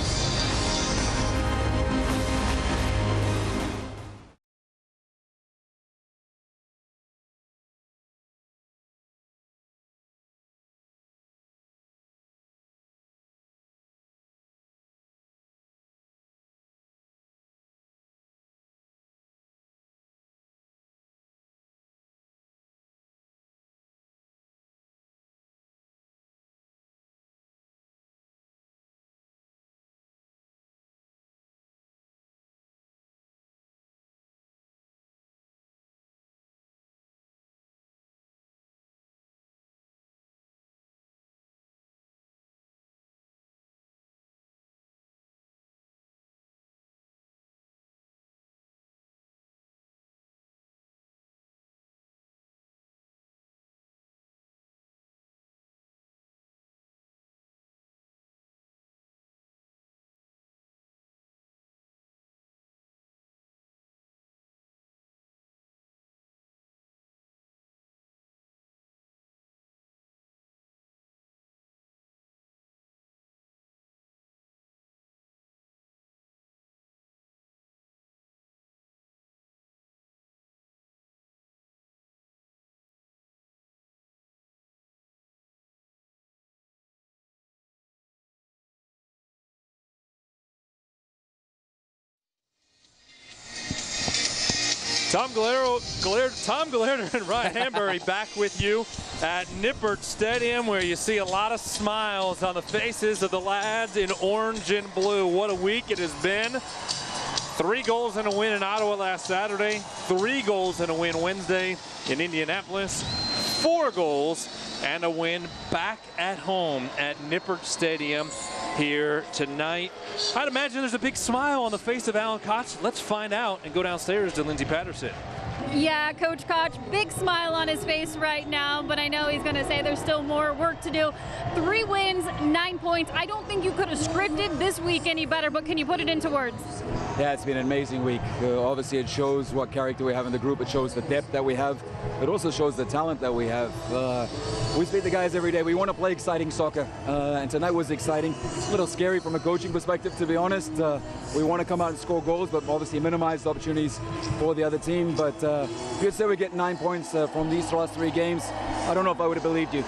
Tom Gallardo and Ryan Hambury back with you at Nippert Stadium, where you see a lot of smiles on the faces of the lads in orange and blue. What a week it has been. 3 goals and a win in Ottawa last Saturday, 3 goals and a win Wednesday in Indianapolis, 4 goals and a win back at home at Nippert Stadium here tonight. I'd imagine there's a big smile on the face of Alan Koch. Let's find out and go downstairs to Lindsey Patterson. Yeah, Coach Koch, big smile on his face right now, but I know he's going to say there's still more work to do. 3 wins, 9 points. I don't think you could have scripted this week any better, but can you put it into words? Yeah, it's been an amazing week. Obviously, it shows what character we have in the group. It shows the depth that we have. It also shows the talent that we have. We speak to guys every day. We want to play exciting soccer, and tonight was exciting. A little scary from a coaching perspective, to be honest. We want to come out and score goals, but obviously minimize the opportunities for the other team. But if you'd say we get 9 points from these last 3 games, I don't know if I would have believed you.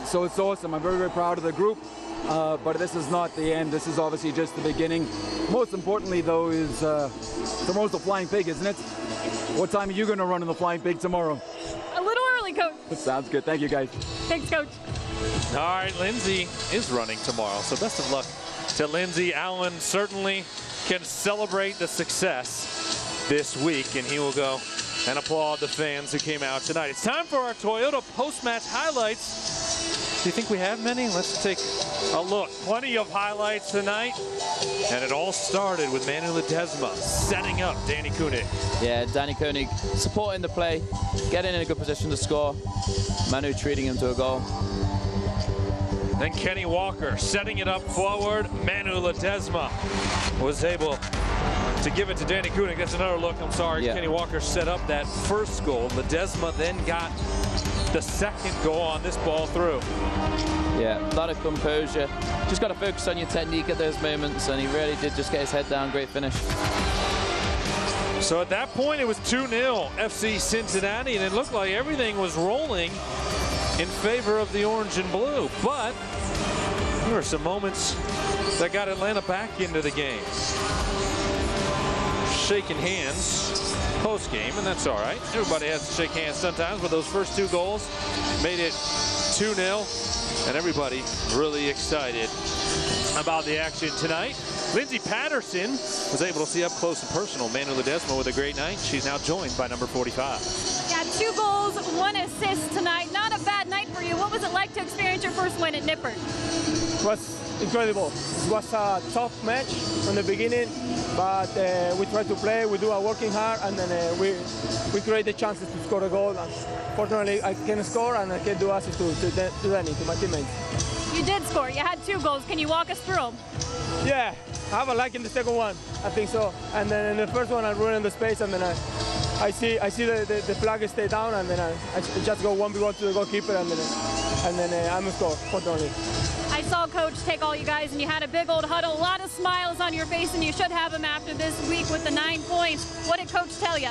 So it's awesome. I'm very, very proud of the group. But this is not the end. This is obviously just the beginning. Most importantly, though, is tomorrow's the Flying Pig, isn't it? What time are you going to run in the Flying Pig tomorrow? A little early, Coach. Sounds good. Thank you, guys. Thanks, Coach. All right, Lindsey is running tomorrow, so best of luck to Lindsey. Alan certainly can celebrate the success this week, and he will go and applaud the fans who came out tonight. It's time for our Toyota post-match highlights. Do you think we have many? Let's take a look. Plenty of highlights tonight. And it all started with Manu Ledesma setting up Danny Koenig. Yeah, Danny Koenig supporting the play, getting in a good position to score. Manu treating him to a goal. Then Kenny Walker setting it up forward. Manu Ledesma was able to give it to Danny Koenig. That's another look. I'm sorry. Yeah. Kenny Walker set up that first goal. Ledesma then got the second goal on this ball through. Yeah, a lot of composure. Just got to focus on your technique at those moments, and he really did just get his head down. Great finish. So at that point, it was 2-0 FC Cincinnati, and it looked like everything was rolling in favor of the orange and blue. But there were some moments that got Atlanta back into the game. Shaking hands post-game, and that's all right. Everybody has to shake hands sometimes, but those first 2 goals made it 2-0, and everybody really excited about the action tonight. Lindsey Patterson was able to see up close and personal Manu Ledesma with a great night. She's now joined by number 45. Yeah, 2 goals, 1 assist tonight. Not a bad night for you. What was it like to experience your first win at Nippert? It was incredible. It was a tough match from the beginning, but we tried to play. We do our working hard, and then we create the chances to score a goal. And fortunately, I can score, and I can do assist to Danny, to my teammates. You did score. You had 2 goals. Can you walk us through them? Yeah, I have a like in the second one. I think so. And then in the first one, I run in the space, and then I see the flag stay down, and then I just go 1v1 to the goalkeeper, and then I'm a score, fortunately. I saw Coach take all you guys, and you had a big old huddle, a lot of smiles on your face, and you should have them after this week with the 9 points. What did Coach tell you?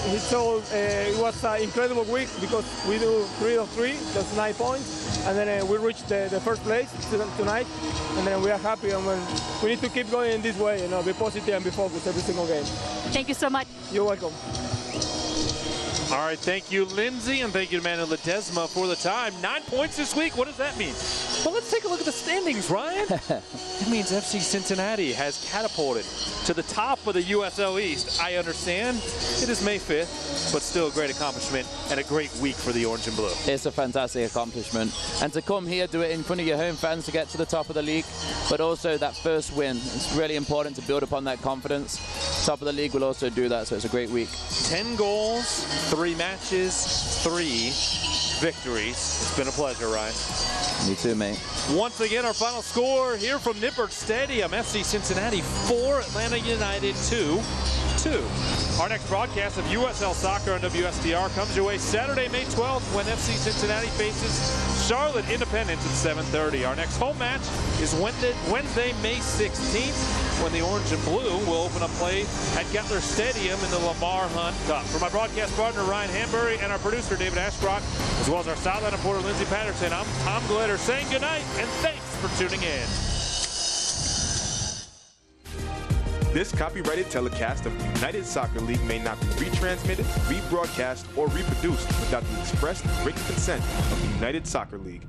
He told it was an incredible week because we do 3 of 3, that's 9 points, and then we reached the first place tonight, and then we are happy, and we need to keep going in this way, be positive and be focused every single game. Thank you so much. You're welcome. All right, thank you, Lindsey, and thank you to Manu Ledesma for the time. 9 points this week. What does that mean? Well, let's take a look at the standings, Ryan. It means FC Cincinnati has catapulted to the top of the USL East. I understand it is May 5th, but still a great accomplishment and a great week for the Orange and Blue. It's a fantastic accomplishment. And to come here, do it in front of your home fans to get to the top of the league, but also that first win. It's really important to build upon that confidence. Top of the league will also do that, so it's a great week. 10 goals, 3 matches, 3 victories. It's been a pleasure, Ryan. Me too, mate. Once again, our final score here from Nippert Stadium. FC Cincinnati 4, Atlanta United 2. Our next broadcast of USL Soccer on WSTR comes your way Saturday, May 12th, when FC Cincinnati faces Charlotte Independence at 7:30. Our next home match is Wednesday, May 16th, when the Orange and Blue will open up play at Gettler Stadium in the Lamar Hunt Cup. For my broadcast partner, Ryan Hambury, and our producer, David Ashbrook, as well as our sideline reporter, Lindsey Patterson, I'm Tom Gallardo saying goodnight, and thanks for tuning in. This copyrighted telecast of the United Soccer League may not be retransmitted, rebroadcast, or reproduced without the express written consent of the United Soccer League.